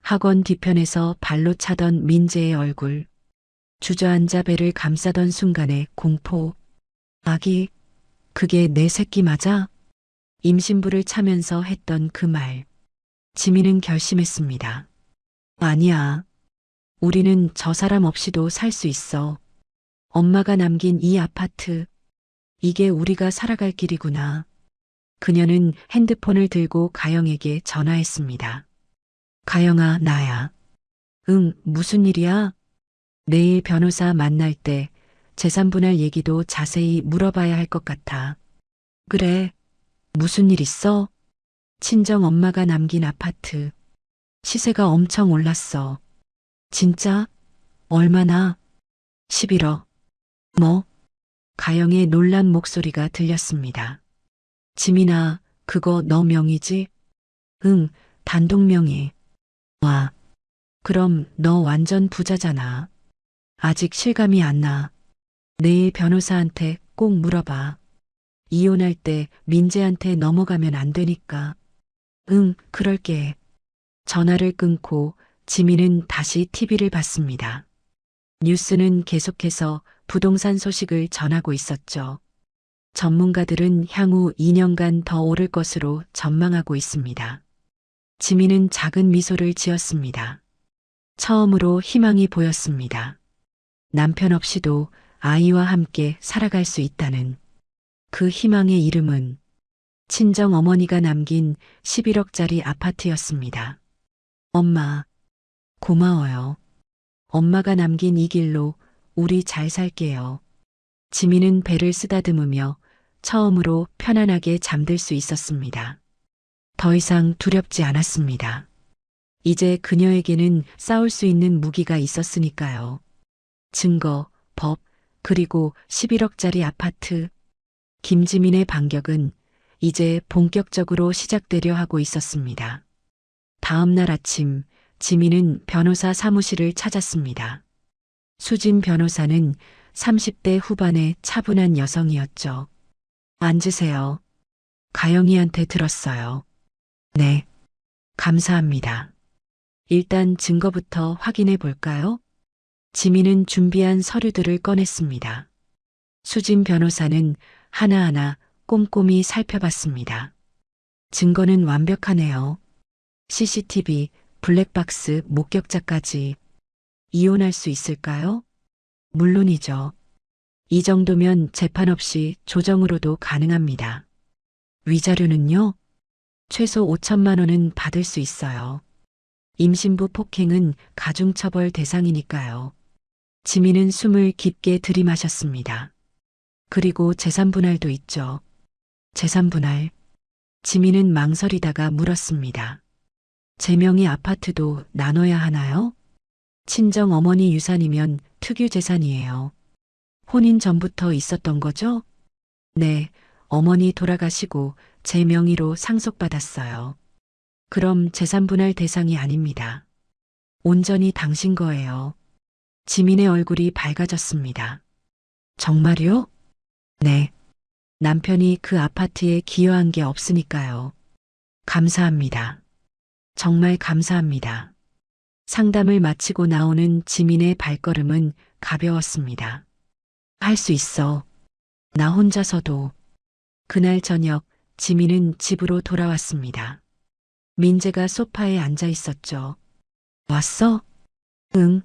학원 뒤편에서 발로 차던 민재의 얼굴, 주저앉아 배를 감싸던 순간의 공포. 아기, 그게 내 새끼 맞아? 임신부를 차면서 했던 그 말. 지민은 결심했습니다. 아니야. 우리는 저 사람 없이도 살 수 있어. 엄마가 남긴 이 아파트. 이게 우리가 살아갈 길이구나. 그녀는 핸드폰을 들고 가영에게 전화했습니다. 가영아, 나야. 응, 무슨 일이야? 내일 변호사 만날 때 재산분할 얘기도 자세히 물어봐야 할 것 같아. 그래. 무슨 일 있어? 친정 엄마가 남긴 아파트. 시세가 엄청 올랐어. 진짜? 얼마나? 11억. 뭐? 가영의 놀란 목소리가 들렸습니다. 지민아, 그거 너 명의지? 응, 단독 명의. 와, 그럼 너 완전 부자잖아. 아직 실감이 안 나. 내일 변호사한테 꼭 물어봐. 이혼할 때 민재한테 넘어가면 안 되니까. 응, 그럴게. 전화를 끊고 지민은 다시 TV를 봤습니다. 뉴스는 계속해서 부동산 소식을 전하고 있었죠. 전문가들은 향후 2년간 더 오를 것으로 전망하고 있습니다. 지민은 작은 미소를 지었습니다. 처음으로 희망이 보였습니다. 남편 없이도 아이와 함께 살아갈 수 있다는 그 희망의 이름은 친정 어머니가 남긴 11억짜리 아파트였습니다. 엄마, 고마워요. 엄마가 남긴 이 길로 우리 잘 살게요. 지민은 배를 쓰다듬으며 처음으로 편안하게 잠들 수 있었습니다. 더 이상 두렵지 않았습니다. 이제 그녀에게는 싸울 수 있는 무기가 있었으니까요. 증거, 법, 그리고 11억짜리 아파트. 김지민의 반격은 이제 본격적으로 시작되려 하고 있었습니다. 다음 날 아침, 지민은 변호사 사무실을 찾았습니다. 수진 변호사는 30대 후반의 차분한 여성이었죠. 앉으세요. 가영이한테 들었어요. 네. 감사합니다. 일단 증거부터 확인해 볼까요? 지민은 준비한 서류들을 꺼냈습니다. 수진 변호사는 하나하나 꼼꼼히 살펴봤습니다. 증거는 완벽하네요. CCTV, 블랙박스, 목격자까지. 이혼할 수 있을까요? 물론이죠. 이 정도면 재판 없이 조정으로도 가능합니다. 위자료는요? 최소 5천만 원은 받을 수 있어요. 임신부 폭행은 가중처벌 대상이니까요. 지민은 숨을 깊게 들이마셨습니다. 그리고 재산분할도 있죠. 재산분할. 지민은 망설이다가 물었습니다. 제 명의 아파트도 나눠야 하나요? 친정 어머니 유산이면 특유 재산이에요. 혼인 전부터 있었던 거죠? 네, 어머니 돌아가시고 제 명의로 상속받았어요. 그럼 재산분할 대상이 아닙니다. 온전히 당신 거예요. 지민의 얼굴이 밝아졌습니다. 정말요? 네. 남편이 그 아파트에 기여한 게 없으니까요. 감사합니다. 정말 감사합니다. 상담을 마치고 나오는 지민의 발걸음은 가벼웠습니다. 할 수 있어. 나 혼자서도. 그날 저녁 지민은 집으로 돌아왔습니다. 민재가 소파에 앉아 있었죠. 왔어? 응.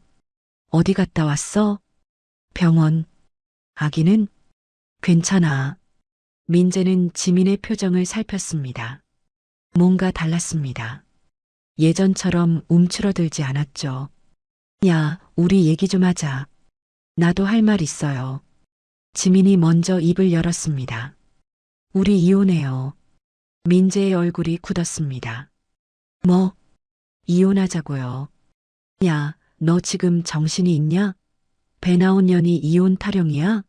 어디 갔다 왔어? 병원. 아기는? 괜찮아. 민재는 지민의 표정을 살폈습니다. 뭔가 달랐습니다. 예전처럼 움츠러들지 않았죠. 야, 우리 얘기 좀 하자. 나도 할 말 있어요. 지민이 먼저 입을 열었습니다. 우리 이혼해요. 민재의 얼굴이 굳었습니다. 뭐? 이혼하자고요. 야, 너 지금 정신이 있냐? 배 나온 년이 이혼 타령이야?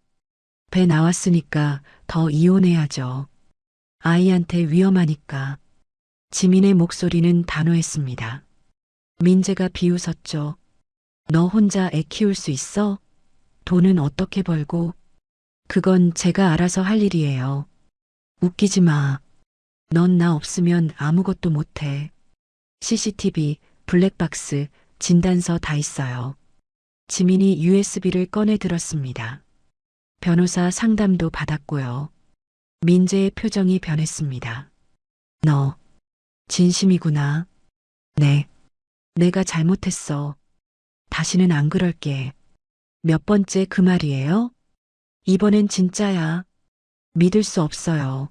배 나왔으니까 더 이혼해야죠. 아이한테 위험하니까. 지민의 목소리는 단호했습니다. 민재가 비웃었죠. 너 혼자 애 키울 수 있어? 돈은 어떻게 벌고? 그건 제가 알아서 할 일이에요. 웃기지 마. 넌 나 없으면 아무것도 못해. CCTV, 블랙박스, 진단서 다 있어요. 지민이 USB를 꺼내 들었습니다. 변호사 상담도 받았고요. 민재의 표정이 변했습니다. 너, 진심이구나. 네. 내가 잘못했어. 다시는 안 그럴게. 몇 번째 그 말이에요? 이번엔 진짜야. 믿을 수 없어요.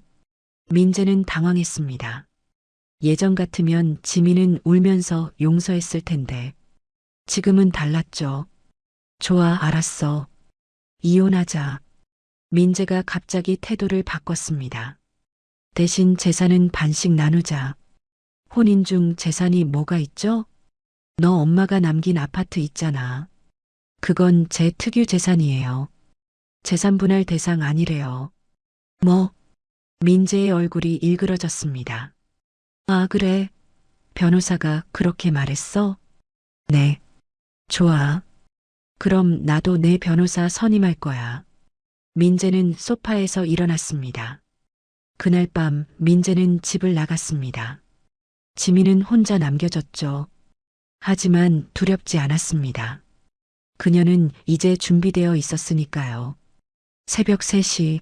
민재는 당황했습니다. 예전 같으면 지민은 울면서 용서했을 텐데. 지금은 달랐죠. 좋아, 알았어. 이혼하자. 민재가 갑자기 태도를 바꿨습니다. 대신 재산은 반씩 나누자. 혼인 중 재산이 뭐가 있죠? 너 엄마가 남긴 아파트 있잖아. 그건 제 특유 재산이에요. 재산 분할 대상 아니래요. 뭐? 민재의 얼굴이 일그러졌습니다. 아, 그래. 변호사가 그렇게 말했어? 네. 좋아. 그럼 나도 내 변호사 선임할 거야. 민재는 소파에서 일어났습니다. 그날 밤 민재는 집을 나갔습니다. 지민은 혼자 남겨졌죠. 하지만 두렵지 않았습니다. 그녀는 이제 준비되어 있었으니까요. 새벽 3시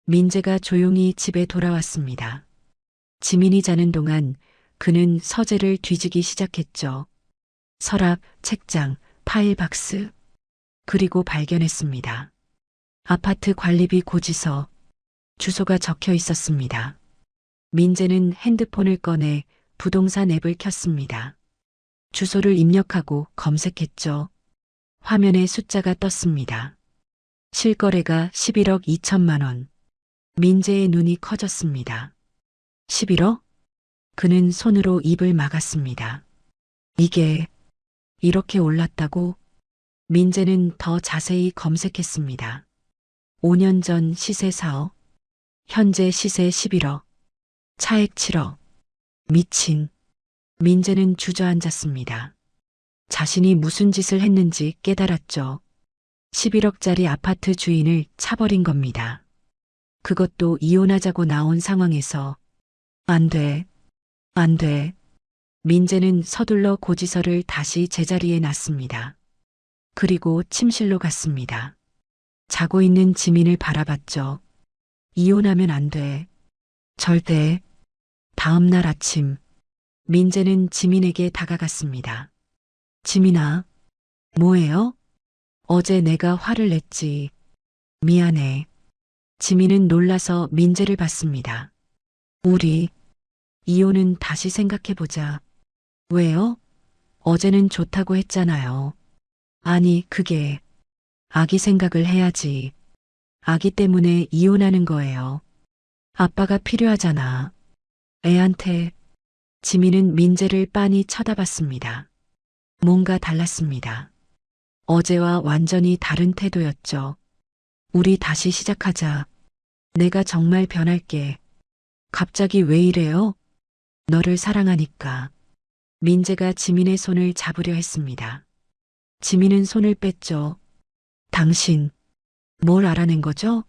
민재가 조용히 집에 돌아왔습니다. 지민이 자는 동안 그는 서재를 뒤지기 시작했죠. 서랍, 책장, 파일 박스. 그리고 발견했습니다. 아파트 관리비 고지서. 주소가 적혀 있었습니다. 민재는 핸드폰을 꺼내 부동산 앱을 켰습니다. 주소를 입력하고 검색했죠. 화면에 숫자가 떴습니다. 실거래가 11억 2천만 원. 민재의 눈이 커졌습니다. 11억? 그는 손으로 입을 막았습니다. 이게 이렇게 올랐다고? 민재는 더 자세히 검색했습니다. 5년 전 시세 4억, 현재 시세 11억, 차액 7억. 미친. 민재는 주저앉았습니다. 자신이 무슨 짓을 했는지 깨달았죠. 11억짜리 아파트 주인을 차버린 겁니다. 그것도 이혼하자고 나온 상황에서. 안 돼. 안 돼. 민재는 서둘러 고지서를 다시 제자리에 놨습니다. 그리고 침실로 갔습니다. 자고 있는 지민을 바라봤죠. 이혼하면 안 돼. 절대. 다음 날 아침, 민재는 지민에게 다가갔습니다. 지민아, 뭐해요? 어제 내가 화를 냈지. 미안해. 지민은 놀라서 민재를 봤습니다. 우리 이혼은 다시 생각해보자. 왜요? 어제는 좋다고 했잖아요. 아니, 그게 아기 생각을 해야지. 아기 때문에 이혼하는 거예요. 아빠가 필요하잖아. 애한테. 지민은 민재를 빤히 쳐다봤습니다. 뭔가 달랐습니다. 어제와 완전히 다른 태도였죠. 우리 다시 시작하자. 내가 정말 변할게. 갑자기 왜 이래요? 너를 사랑하니까. 민재가 지민의 손을 잡으려 했습니다. 지민은 손을 뺐죠. 당신, 뭘 알아낸 거죠?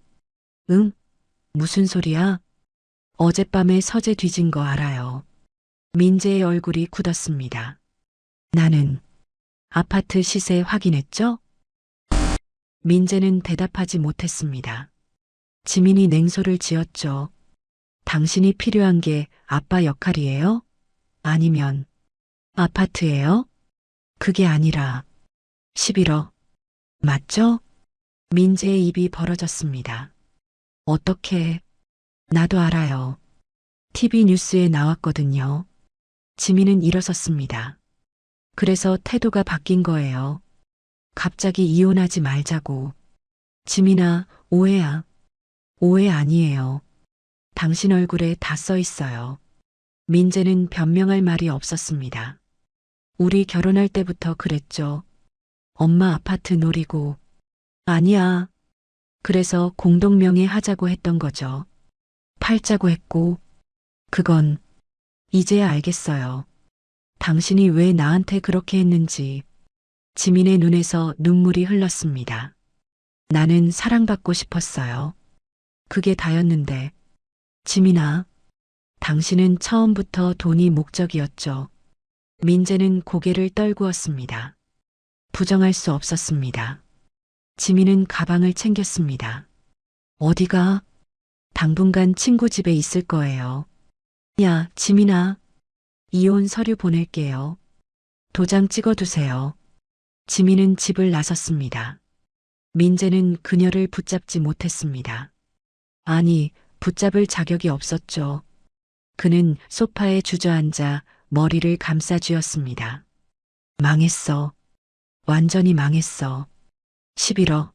응? 무슨 소리야? 어젯밤에 서재 뒤진 거 알아요. 민재의 얼굴이 굳었습니다. 나는 아파트 시세 확인했죠? 민재는 대답하지 못했습니다. 지민이 냉소를 지었죠. 당신이 필요한 게 아빠 역할이에요? 아니면 아파트예요? 그게 아니라 11억. 맞죠? 민재의 입이 벌어졌습니다. 어떻게? 나도 알아요. TV 뉴스에 나왔거든요. 지민은 일어섰습니다. 그래서 태도가 바뀐 거예요. 갑자기 이혼하지 말자고. 지민아, 오해야. 오해 아니에요. 당신 얼굴에 다 써 있어요. 민재는 변명할 말이 없었습니다. 우리 결혼할 때부터 그랬죠. 엄마 아파트 노리고. 아니야. 그래서 공동명의 하자고 했던 거죠. 팔자고 했고. 그건 이제야 알겠어요. 당신이 왜 나한테 그렇게 했는지. 지민의 눈에서 눈물이 흘렀습니다. 나는 사랑받고 싶었어요. 그게 다였는데. 지민아, 당신은 처음부터 돈이 목적이었죠. 민재는 고개를 떨구었습니다. 부정할 수 없었습니다. 지민은 가방을 챙겼습니다. 어디가? 당분간 친구 집에 있을 거예요. 야, 지민아. 이혼 서류 보낼게요. 도장 찍어두세요. 지민은 집을 나섰습니다. 민재는 그녀를 붙잡지 못했습니다. 아니, 붙잡을 자격이 없었죠. 그는 소파에 주저앉아 머리를 감싸쥐었습니다. 망했어. 완전히 망했어. 11억.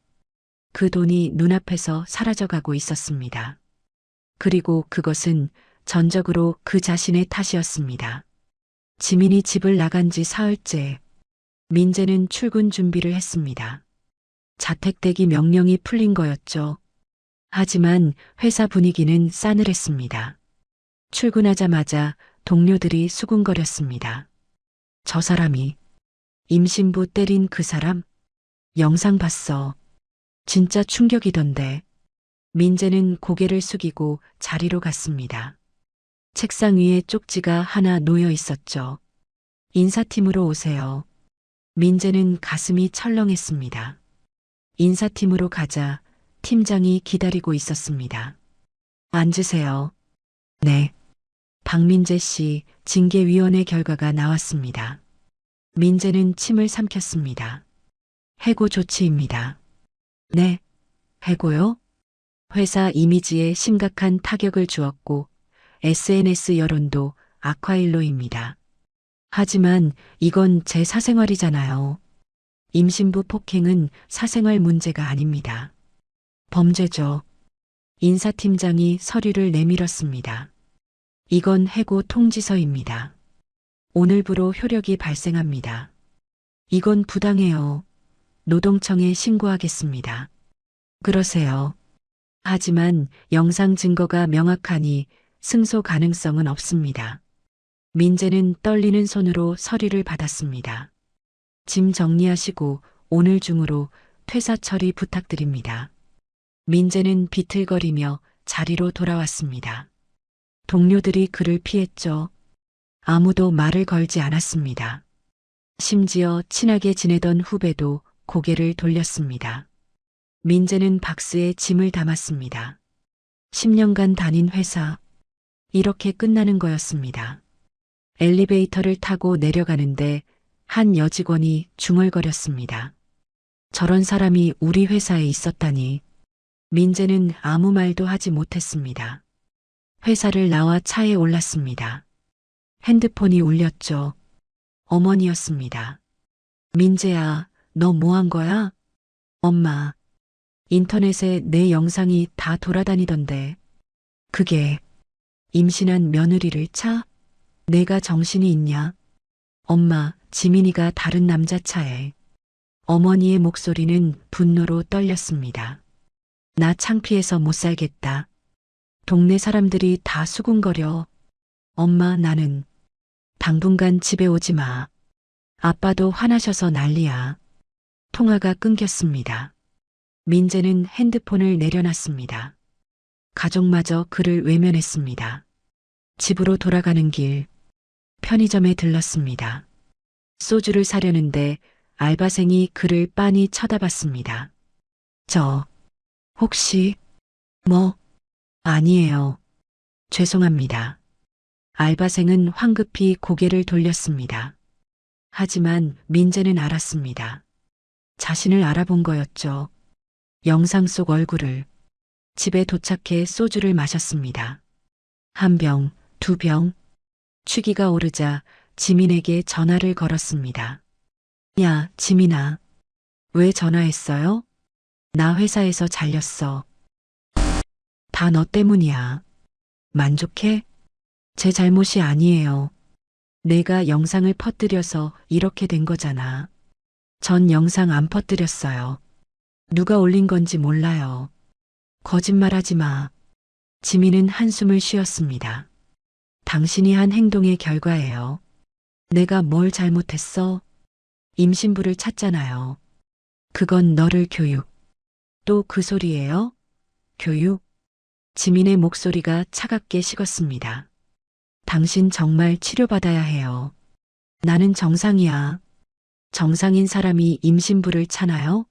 그 돈이 눈앞에서 사라져가고 있었습니다. 그리고 그것은 전적으로 그 자신의 탓이었습니다. 지민이 집을 나간 지 사흘째. 민재는 출근 준비를 했습니다. 자택대기 명령이 풀린 거였죠. 하지만 회사 분위기는 싸늘했습니다. 출근하자마자 동료들이 수군거렸습니다. 저 사람이 임신부 때린 그 사람? 영상 봤어. 진짜 충격이던데. 민재는 고개를 숙이고 자리로 갔습니다. 책상 위에 쪽지가 하나 놓여 있었죠. 인사팀으로 오세요. 민재는 가슴이 철렁했습니다. 인사팀으로 가자 팀장이 기다리고 있었습니다. 앉으세요. 네. 박민재 씨 징계위원회 결과가 나왔습니다. 민재는 침을 삼켰습니다. 해고 조치입니다. 네. 해고요? 회사 이미지에 심각한 타격을 주었고 SNS 여론도 악화일로입니다. 하지만 이건 제 사생활이잖아요. 임신부 폭행은 사생활 문제가 아닙니다. 범죄죠. 인사팀장이 서류를 내밀었습니다. 이건 해고 통지서입니다. 오늘부로 효력이 발생합니다. 이건 부당해요. 노동청에 신고하겠습니다. 그러세요. 하지만 영상 증거가 명확하니 승소 가능성은 없습니다. 민재는 떨리는 손으로 서류를 받았습니다. 짐 정리하시고 오늘 중으로 퇴사 처리 부탁드립니다. 민재는 비틀거리며 자리로 돌아왔습니다. 동료들이 그를 피했죠. 아무도 말을 걸지 않았습니다. 심지어 친하게 지내던 후배도 고개를 돌렸습니다. 민재는 박스에 짐을 담았습니다. 10년간 다닌 회사, 이렇게 끝나는 거였습니다. 엘리베이터를 타고 내려가는데 한 여직원이 중얼거렸습니다. 저런 사람이 우리 회사에 있었다니. 민재는 아무 말도 하지 못했습니다. 회사를 나와 차에 올랐습니다. 핸드폰이 울렸죠. 어머니였습니다. 민재야, 너 뭐 한 거야? 엄마, 인터넷에 내 영상이 다 돌아다니던데. 그게 임신한 며느리를 차? 내가 정신이 있냐? 엄마, 지민이가 다른 남자 차에. 어머니의 목소리는 분노로 떨렸습니다. 나 창피해서 못 살겠다. 동네 사람들이 다 수군거려. 엄마, 나는 당분간 집에 오지 마. 아빠도 화나셔서 난리야. 통화가 끊겼습니다. 민재는 핸드폰을 내려놨습니다. 가족마저 그를 외면했습니다. 집으로 돌아가는 길, 편의점에 들렀습니다. 소주를 사려는데 알바생이 그를 빤히 쳐다봤습니다. 저, 혹시, 뭐, 아니에요. 죄송합니다. 알바생은 황급히 고개를 돌렸습니다. 하지만 민재는 알았습니다. 자신을 알아본 거였죠. 영상 속 얼굴을. 집에 도착해 소주를 마셨습니다. 한 병, 두 병. 취기가 오르자 지민에게 전화를 걸었습니다. 야, 지민아. 왜 전화했어요? 나 회사에서 잘렸어. 다 너 때문이야. 만족해? 제 잘못이 아니에요. 내가 영상을 퍼뜨려서 이렇게 된 거잖아. 전 영상 안 퍼뜨렸어요. 누가 올린 건지 몰라요. 거짓말하지 마. 지민은 한숨을 쉬었습니다. 당신이 한 행동의 결과예요. 내가 뭘 잘못했어? 임신부를 찾잖아요. 그건 너를 교육. 또 그 소리예요? 교육? 지민의 목소리가 차갑게 식었습니다. 당신 정말 치료받아야 해요. 나는 정상이야. 정상인 사람이 임신부를 차나요?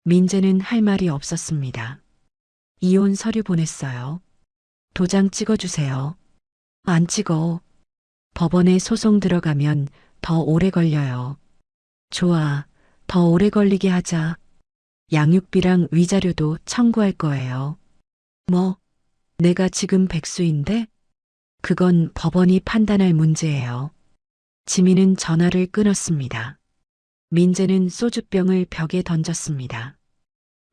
민재는 할 말이 없었습니다. 이혼 서류 보냈어요. 도장 찍어주세요. 안 찍어. 법원에 소송 들어가면 더 오래 걸려요. 좋아. 더 오래 걸리게 하자. 양육비랑 위자료도 청구할 거예요. 뭐? 내가 지금 백수인데? 그건 법원이 판단할 문제예요. 지민은 전화를 끊었습니다. 민재는 소주병을 벽에 던졌습니다.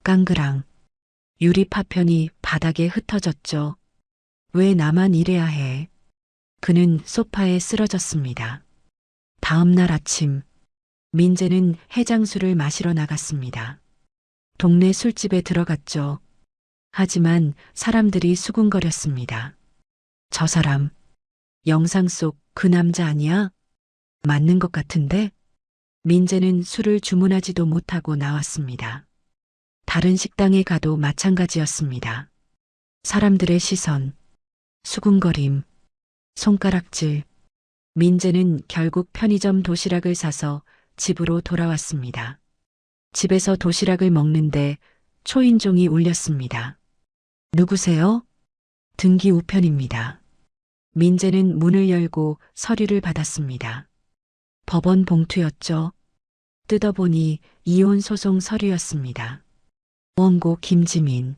깡그랑. 유리 파편이 바닥에 흩어졌죠. 왜 나만 이래야 해? 그는 소파에 쓰러졌습니다. 다음 날 아침, 민재는 해장술을 마시러 나갔습니다. 동네 술집에 들어갔죠. 하지만 사람들이 수군거렸습니다. 저 사람, 영상 속 그 남자 아니야? 맞는 것 같은데? 민재는 술을 주문하지도 못하고 나왔습니다. 다른 식당에 가도 마찬가지였습니다. 사람들의 시선, 수군거림, 손가락질. 민재는 결국 편의점 도시락을 사서 집으로 돌아왔습니다. 집에서 도시락을 먹는데 초인종이 울렸습니다. 누구세요? 등기 우편입니다. 민재는 문을 열고 서류를 받았습니다. 법원 봉투였죠. 뜯어보니 이혼 소송 서류였습니다. 원고 김지민,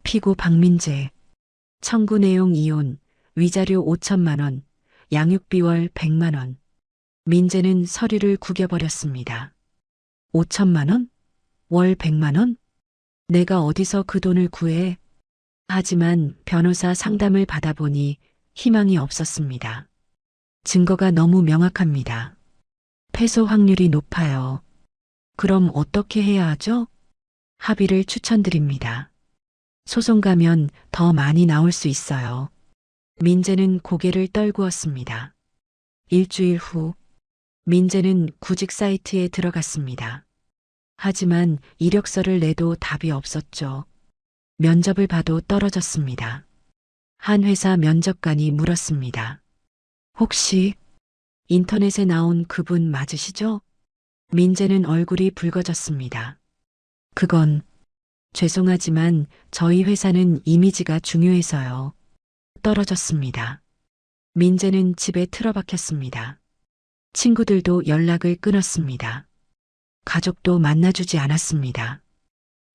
피고 박민재, 청구 내용 이혼, 위자료 5천만 원, 양육비 월 100만 원. 민재는 서류를 구겨버렸습니다. 5천만 원? 월 100만 원? 내가 어디서 그 돈을 구해? 하지만 변호사 상담을 받아보니 희망이 없었습니다. 증거가 너무 명확합니다. 패소 확률이 높아요. 그럼 어떻게 해야 하죠? 합의를 추천드립니다. 소송 가면 더 많이 나올 수 있어요. 민재는 고개를 떨구었습니다. 일주일 후, 민재는 구직 사이트에 들어갔습니다. 하지만 이력서를 내도 답이 없었죠. 면접을 봐도 떨어졌습니다. 한 회사 면접관이 물었습니다. 혹시 인터넷에 나온 그분 맞으시죠? 민재는 얼굴이 붉어졌습니다. 그건 죄송하지만 저희 회사는 이미지가 중요해서요. 떨어졌습니다. 민재는 집에 틀어박혔습니다. 친구들도 연락을 끊었습니다. 가족도 만나주지 않았습니다.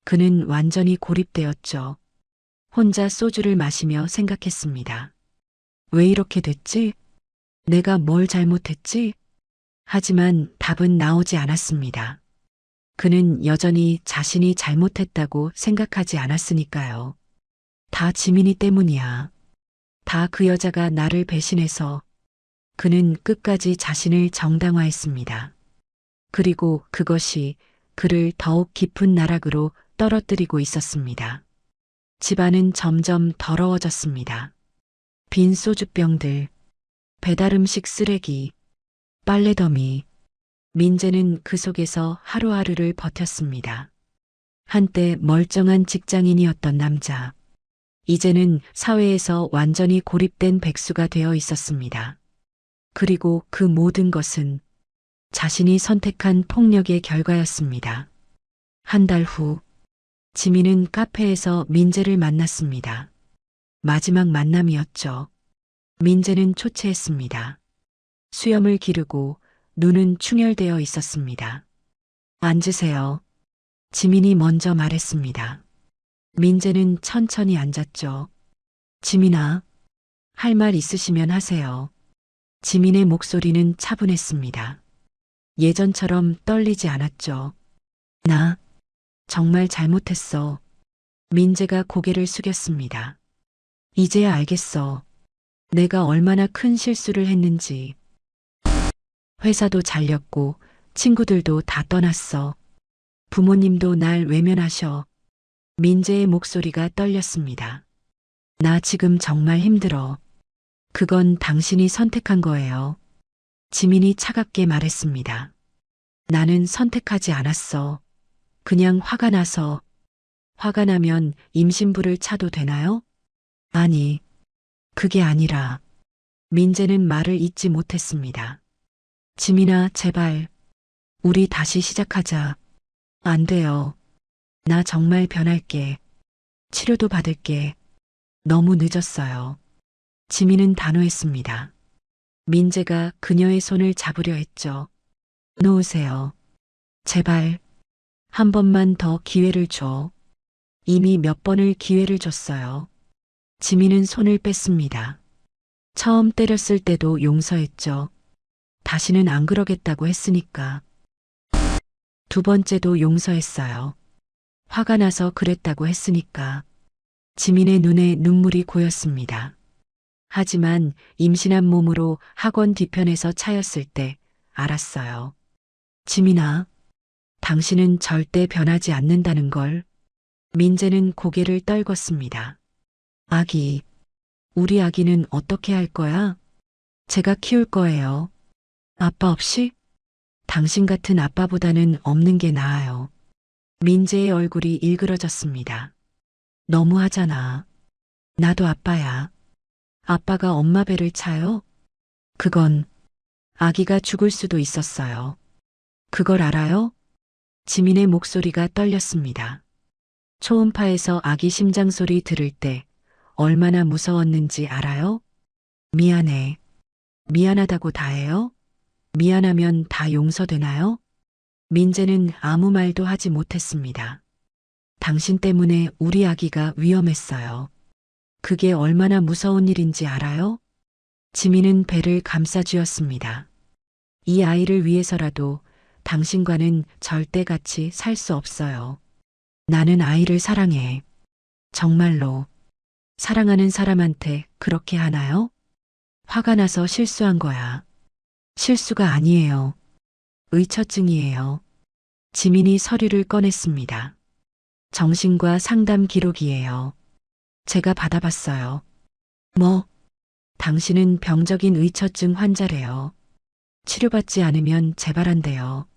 그는 완전히 고립되었죠. 혼자 소주를 마시며 생각했습니다. 왜 이렇게 됐지? 내가 뭘 잘못했지? 하지만 답은 나오지 않았습니다. 그는 여전히 자신이 잘못했다고 생각하지 않았으니까요. 다 지민이 때문이야. 다 그 여자가 나를 배신해서. 그는 끝까지 자신을 정당화했습니다. 그리고 그것이 그를 더욱 깊은 나락으로 떨어뜨리고 있었습니다. 집안은 점점 더러워졌습니다. 빈 소주병들, 배달음식 쓰레기, 빨래더미. 민재는 그 속에서 하루하루를 버텼습니다. 한때 멀쩡한 직장인이었던 남자. 이제는 사회에서 완전히 고립된 백수가 되어 있었습니다. 그리고 그 모든 것은 자신이 선택한 폭력의 결과였습니다. 한 달 후, 지민은 카페에서 민재를 만났습니다. 마지막 만남이었죠. 민재는 초췌했습니다. 수염을 기르고 눈은 충혈되어 있었습니다. 앉으세요. 지민이 먼저 말했습니다. 민재는 천천히 앉았죠. 지민아, 할 말 있으시면 하세요. 지민의 목소리는 차분했습니다. 예전처럼 떨리지 않았죠. 나 정말 잘못했어. 민재가 고개를 숙였습니다. 이제야 알겠어. 내가 얼마나 큰 실수를 했는지. 회사도 잘렸고 친구들도 다 떠났어. 부모님도 날 외면하셔. 민재의 목소리가 떨렸습니다. 나 지금 정말 힘들어. 그건 당신이 선택한 거예요. 지민이 차갑게 말했습니다. 나는 선택하지 않았어. 그냥 화가 나서. 화가 나면 임신부를 차도 되나요? 아니, 그게 아니라. 민재는 말을 잇지 못했습니다. 지민아, 제발. 우리 다시 시작하자. 안 돼요. 나 정말 변할게. 치료도 받을게. 너무 늦었어요. 지민은 단호했습니다. 민재가 그녀의 손을 잡으려 했죠. 놓으세요. 제발. 한 번만 더 기회를 줘. 이미 몇 번을 기회를 줬어요. 지민은 손을 뺐습니다. 처음 때렸을 때도 용서했죠. 다시는 안 그러겠다고 했으니까. 두 번째도 용서했어요. 화가 나서 그랬다고 했으니까. 지민의 눈에 눈물이 고였습니다. 하지만 임신한 몸으로 학원 뒤편에서 차였을 때 알았어요. 지민아, 당신은 절대 변하지 않는다는 걸. 민재는 고개를 떨궜습니다. 우리 아기는 어떻게 할 거야? 제가 키울 거예요. 아빠 없이? 당신 같은 아빠보다는 없는 게 나아요. 민재의 얼굴이 일그러졌습니다. 너무하잖아. 나도 아빠야. 아빠가 엄마 배를 차요? 그건 아기가 죽을 수도 있었어요. 그걸 알아요? 지민의 목소리가 떨렸습니다. 초음파에서 아기 심장 소리 들을 때 얼마나 무서웠는지 알아요? 미안해. 미안하다고 다 해요? 미안하면 다 용서되나요? 민재는 아무 말도 하지 못했습니다. 당신 때문에 우리 아기가 위험했어요. 그게 얼마나 무서운 일인지 알아요? 지민은 배를 감싸쥐었습니다. 이 아이를 위해서라도 당신과는 절대 같이 살 수 없어요. 나는 아이를 사랑해. 정말로. 사랑하는 사람한테 그렇게 하나요? 화가 나서 실수한 거야. 실수가 아니에요. 의처증이에요. 지민이 서류를 꺼냈습니다. 정신과 상담 기록이에요. 제가 받아봤어요. 뭐? 당신은 병적인 의처증 환자래요. 치료받지 않으면 재발한대요.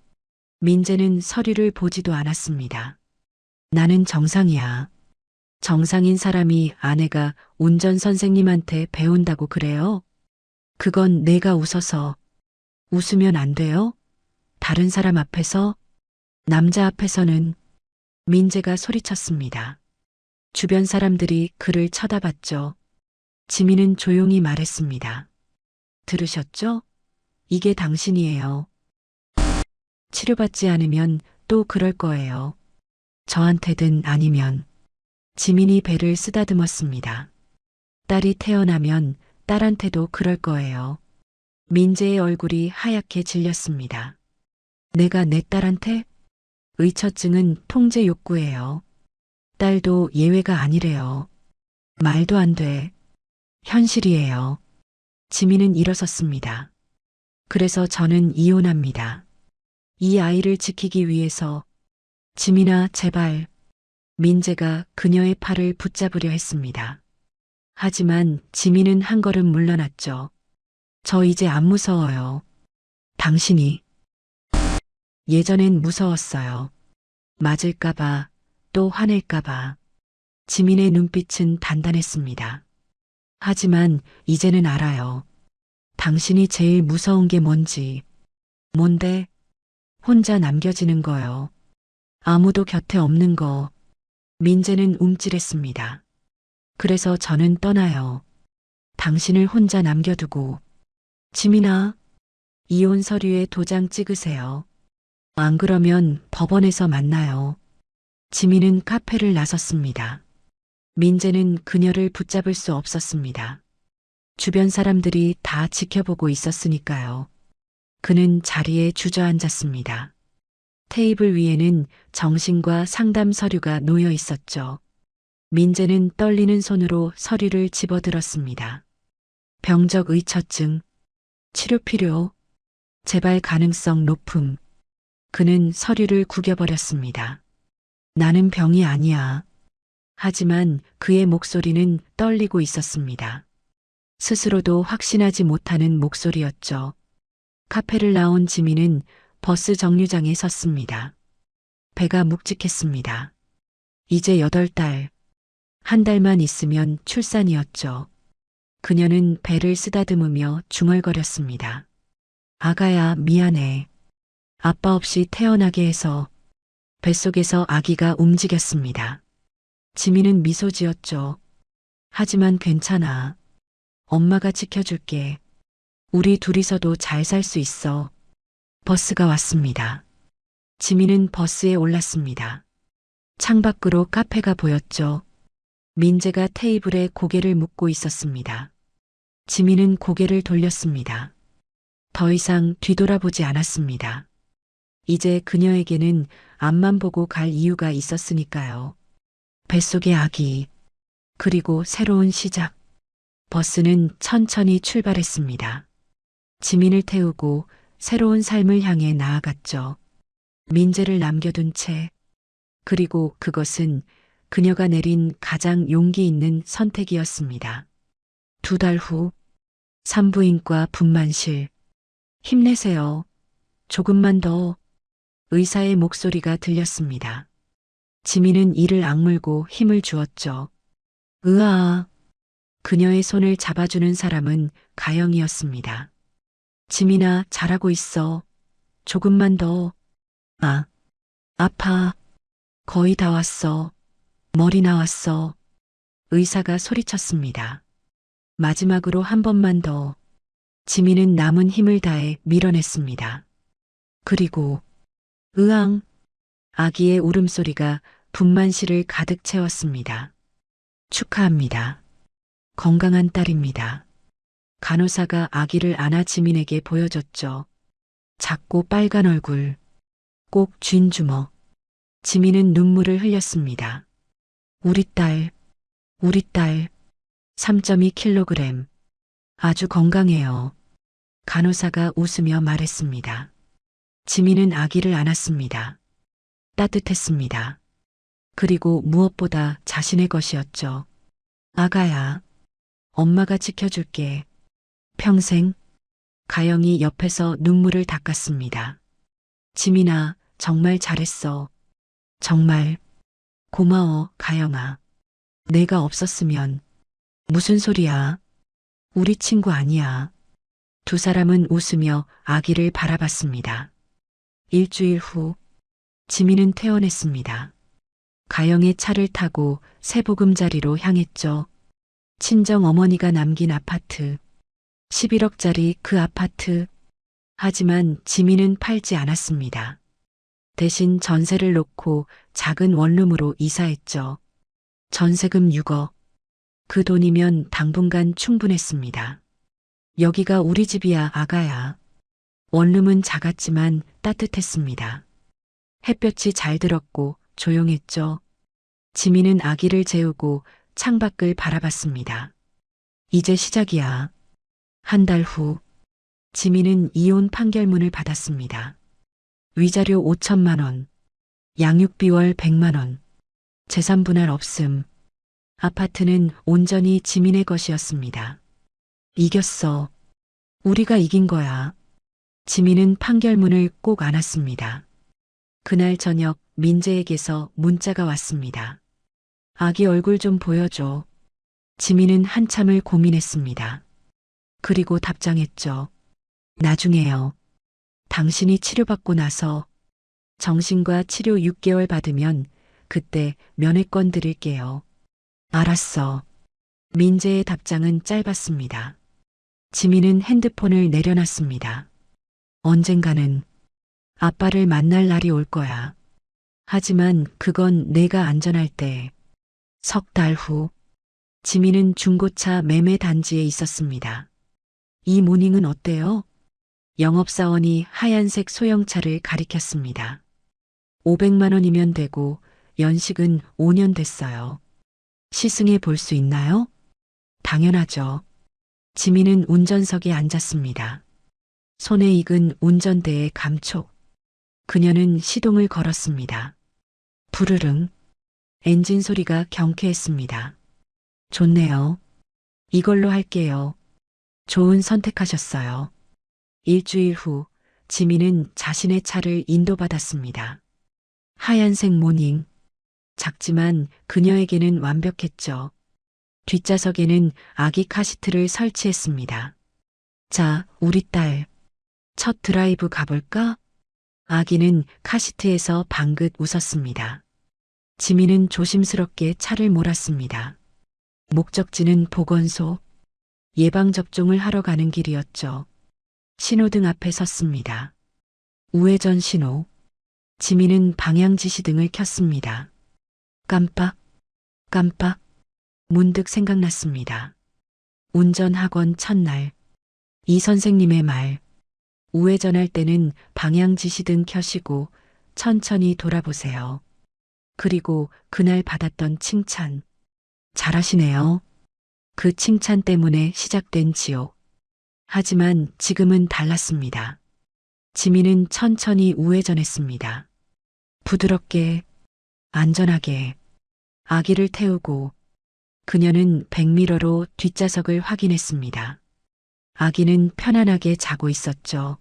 민재는 서류를 보지도 않았습니다. 나는 정상이야. 정상인 사람이 아내가 운전 선생님한테 배운다고 그래요? 그건 내가 웃어서. 웃으면 안 돼요? 다른 사람 앞에서? 남자 앞에서는. 민재가 소리쳤습니다. 주변 사람들이 그를 쳐다봤죠. 지민은 조용히 말했습니다. 들으셨죠? 이게 당신이에요. 치료받지 않으면 또 그럴 거예요. 저한테든 아니면. 지민이 배를 쓰다듬었습니다. 딸이 태어나면 딸한테도 그럴 거예요. 민재의 얼굴이 하얗게 질렸습니다. 내가 내 딸한테? 의처증은 통제 욕구예요. 딸도 예외가 아니래요. 말도 안 돼. 현실이에요. 지민은 일어섰습니다. 그래서 저는 이혼합니다. 이 아이를 지키기 위해서. 지민아, 제발. 민재가 그녀의 팔을 붙잡으려 했습니다. 하지만 지민은 한 걸음 물러났죠. 저 이제 안 무서워요. 당신이. 예전엔 무서웠어요. 맞을까봐, 또 화낼까봐. 지민의 눈빛은 단단했습니다. 하지만 이제는 알아요. 당신이 제일 무서운 게 뭔지. 뭔데? 혼자 남겨지는 거요. 아무도 곁에 없는 거. 민재는 움찔했습니다. 그래서 저는 떠나요. 당신을 혼자 남겨두고. 지민아, 이혼 서류에 도장 찍으세요. 안 그러면 법원에서 만나요. 지민은 카페를 나섰습니다. 민재는 그녀를 붙잡을 수 없었습니다. 주변 사람들이 다 지켜보고 있었으니까요. 그는 자리에 주저앉았습니다. 테이블 위에는 정신과 상담 서류가 놓여 있었죠. 민재는 떨리는 손으로 서류를 집어들었습니다. 병적 의처증, 치료 필요, 재발 가능성 높음. 그는 서류를 구겨버렸습니다. 나는 병이 아니야. 하지만 그의 목소리는 떨리고 있었습니다. 스스로도 확신하지 못하는 목소리였죠. 카페를 나온 지민은 버스 정류장에 섰습니다. 배가 묵직했습니다. 이제 8달. 한 달만 있으면 출산이었죠. 그녀는 배를 쓰다듬으며 중얼거렸습니다. 아가야, 미안해. 아빠 없이 태어나게 해서. 뱃속에서 아기가 움직였습니다. 지민은 미소 지었죠. 하지만 괜찮아. 엄마가 지켜줄게. 우리 둘이서도 잘 살 수 있어. 버스가 왔습니다. 지민은 버스에 올랐습니다. 창밖으로 카페가 보였죠. 민재가 테이블에 고개를 묻고 있었습니다. 지민은 고개를 돌렸습니다. 더 이상 뒤돌아보지 않았습니다. 이제 그녀에게는 앞만 보고 갈 이유가 있었으니까요. 뱃속의 아기, 그리고 새로운 시작. 버스는 천천히 출발했습니다. 지민을 태우고 새로운 삶을 향해 나아갔죠. 민재를 남겨둔 채. 그리고 그것은 그녀가 내린 가장 용기 있는 선택이었습니다. 2달 후, 산부인과 분만실. 힘내세요. 조금만 더. 의사의 목소리가 들렸습니다. 지민은 이를 악물고 힘을 주었죠. 으아. 그녀의 손을 잡아주는 사람은 가영이었습니다. 지민아, 잘하고 있어. 조금만 더. 아, 아파. 거의 다 왔어. 머리 나왔어. 의사가 소리쳤습니다. 마지막으로 한 번만 더. 지민은 남은 힘을 다해 밀어냈습니다. 그리고 으앙. 아기의 울음소리가 분만실을 가득 채웠습니다. 축하합니다. 건강한 딸입니다. 간호사가 아기를 안아 지민에게 보여줬죠. 작고 빨간 얼굴, 꼭 쥔 주먹. 지민은 눈물을 흘렸습니다. 우리 딸, 우리 딸, 3.2kg. 아주 건강해요. 간호사가 웃으며 말했습니다. 지민은 아기를 안았습니다. 따뜻했습니다. 그리고 무엇보다 자신의 것이었죠. 아가야, 엄마가 지켜줄게. 평생. 가영이 옆에서 눈물을 닦았습니다. 지민아, 정말 잘했어. 정말. 고마워, 가영아. 내가 없었으면. 무슨 소리야? 우리 친구 아니야. 두 사람은 웃으며 아기를 바라봤습니다. 일주일 후, 지민은 퇴원했습니다. 가영의 차를 타고 새보금자리로 향했죠. 친정 어머니가 남긴 아파트. 11억짜리 그 아파트. 하지만 지민은 팔지 않았습니다. 대신 전세를 놓고 작은 원룸으로 이사했죠. 전세금 6억. 그 돈이면 당분간 충분했습니다. 여기가 우리 집이야, 아가야. 원룸은 작았지만 따뜻했습니다. 햇볕이 잘 들었고 조용했죠. 지민은 아기를 재우고 창밖을 바라봤습니다. 이제 시작이야. 한 달 후, 지민은 이혼 판결문을 받았습니다. 위자료 5천만 원, 양육비 월 100만 원, 재산 분할 없음. 아파트는 온전히 지민의 것이었습니다. 이겼어. 우리가 이긴 거야. 지민은 판결문을 꼭 안았습니다. 그날 저녁 민재에게서 문자가 왔습니다. 아기 얼굴 좀 보여줘. 지민은 한참을 고민했습니다. 그리고 답장했죠. 나중에요. 당신이 치료받고 나서. 정신과 치료 6개월 받으면 그때 면회권 드릴게요. 알았어. 민재의 답장은 짧았습니다. 지민은 핸드폰을 내려놨습니다. 언젠가는 아빠를 만날 날이 올 거야. 하지만 그건 내가 안전할 때. 석 달 후, 지민은 중고차 매매 단지에 있었습니다. 이 모닝은 어때요? 영업사원이 하얀색 소형차를 가리켰습니다. 500만 원이면 되고 연식은 5년 됐어요. 시승해 볼 수 있나요? 당연하죠. 지민은 운전석에 앉았습니다. 손에 익은 운전대의 감촉. 그녀는 시동을 걸었습니다. 부르릉. 엔진 소리가 경쾌했습니다. 좋네요. 이걸로 할게요. 좋은 선택하셨어요. 일주일 후 지민은 자신의 차를 인도받았습니다. 하얀색 모닝. 작지만 그녀에게는 완벽했죠. 뒷좌석에는 아기 카시트를 설치했습니다. 자, 우리 딸. 첫 드라이브 가볼까? 아기는 카시트에서 방긋 웃었습니다. 지민은 조심스럽게 차를 몰았습니다. 목적지는 보건소. 예방접종을 하러 가는 길이었죠. 신호등 앞에 섰습니다. 우회전 신호. 지민은 방향 지시등을 켰습니다. 깜빡, 깜빡. 문득 생각났습니다. 운전학원 첫날. 이 선생님의 말. 우회전할 때는 방향 지시등 켜시고 천천히 돌아보세요. 그리고 그날 받았던 칭찬. 잘하시네요. 그 칭찬 때문에 시작된 지옥. 하지만 지금은 달랐습니다. 지민은 천천히 우회전했습니다. 부드럽게, 안전하게, 아기를 태우고 그녀는 백미러로 뒷좌석을 확인했습니다. 아기는 편안하게 자고 있었죠.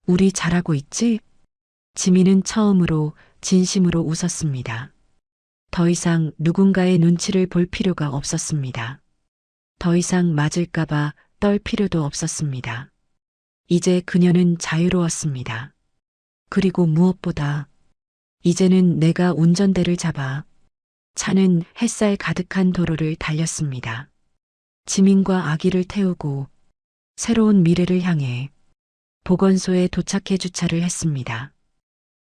우리 잘하고 있지? 지민은 처음으로 진심으로 웃었습니다. 더 이상 누군가의 눈치를 볼 필요가 없었습니다. 더 이상 맞을까봐 떨 필요도 없었습니다. 이제 그녀는 자유로웠습니다. 그리고 무엇보다 이제는 내가 운전대를 잡아 차는 햇살 가득한 도로를 달렸습니다. 지민과 아기를 태우고 새로운 미래를 향해 보건소에 도착해 주차를 했습니다.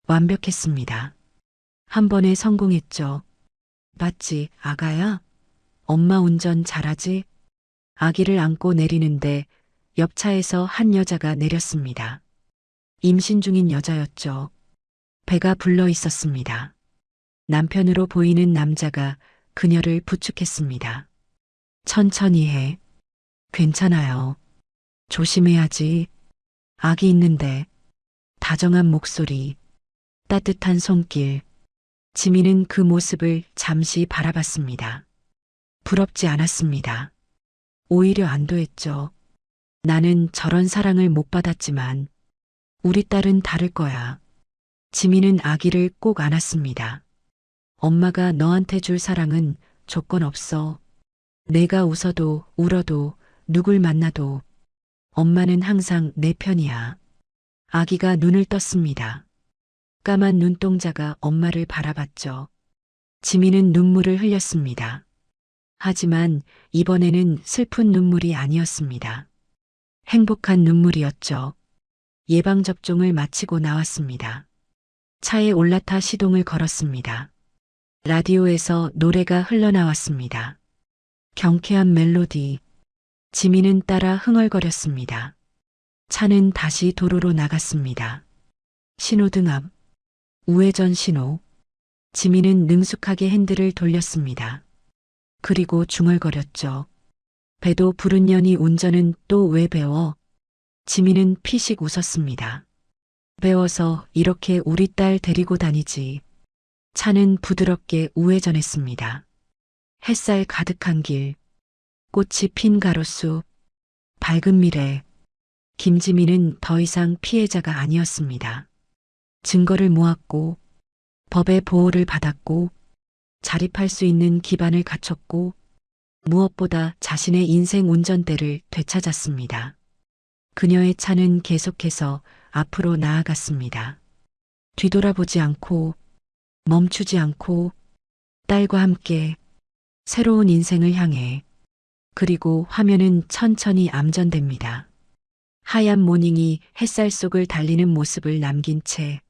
완벽했습니다. 한 번에 성공했죠. 맞지, 아가야? 엄마 운전 잘하지? 아기를 안고 내리는데 옆차에서 한 여자가 내렸습니다. 임신 중인 여자였죠. 배가 불러 있었습니다. 남편으로 보이는 남자가 그녀를 부축했습니다. 천천히 해. 괜찮아요. 조심해야지. 아기 있는데. 다정한 목소리, 따뜻한 손길. 지민은 그 모습을 잠시 바라봤습니다. 부럽지 않았습니다. 오히려 안도했죠. 나는 저런 사랑을 못 받았지만 우리 딸은 다를 거야. 지민은 아기를 꼭 안았습니다. 엄마가 너한테 줄 사랑은 조건 없어. 내가 웃어도 울어도 누굴 만나도 엄마는 항상 내 편이야. 아기가 눈을 떴습니다. 까만 눈동자가 엄마를 바라봤죠. 지민은 눈물을 흘렸습니다. 하지만 이번에는 슬픈 눈물이 아니었습니다. 행복한 눈물이었죠. 예방접종을 마치고 나왔습니다. 차에 올라타 시동을 걸었습니다. 라디오에서 노래가 흘러나왔습니다. 경쾌한 멜로디. 지민은 따라 흥얼거렸습니다. 차는 다시 도로로 나갔습니다. 신호등 앞. 우회전 신호. 지민은 능숙하게 핸들을 돌렸습니다. 그리고 중얼거렸죠. 배도 부른 년이 운전은 또 왜 배워? 지민은 피식 웃었습니다. 배워서 이렇게 우리 딸 데리고 다니지. 차는 부드럽게 우회전했습니다. 햇살 가득한 길. 꽃이 핀 가로수. 밝은 미래. 김지민은 더 이상 피해자가 아니었습니다. 증거를 모았고 법의 보호를 받았고 자립할 수 있는 기반을 갖췄고 무엇보다 자신의 인생 운전대를 되찾았습니다. 그녀의 차는 계속해서 앞으로 나아갔습니다. 뒤돌아보지 않고 멈추지 않고 딸과 함께 새로운 인생을 향해. 그리고 화면은 천천히 암전됩니다. 하얀 모닝이 햇살 속을 달리는 모습을 남긴 채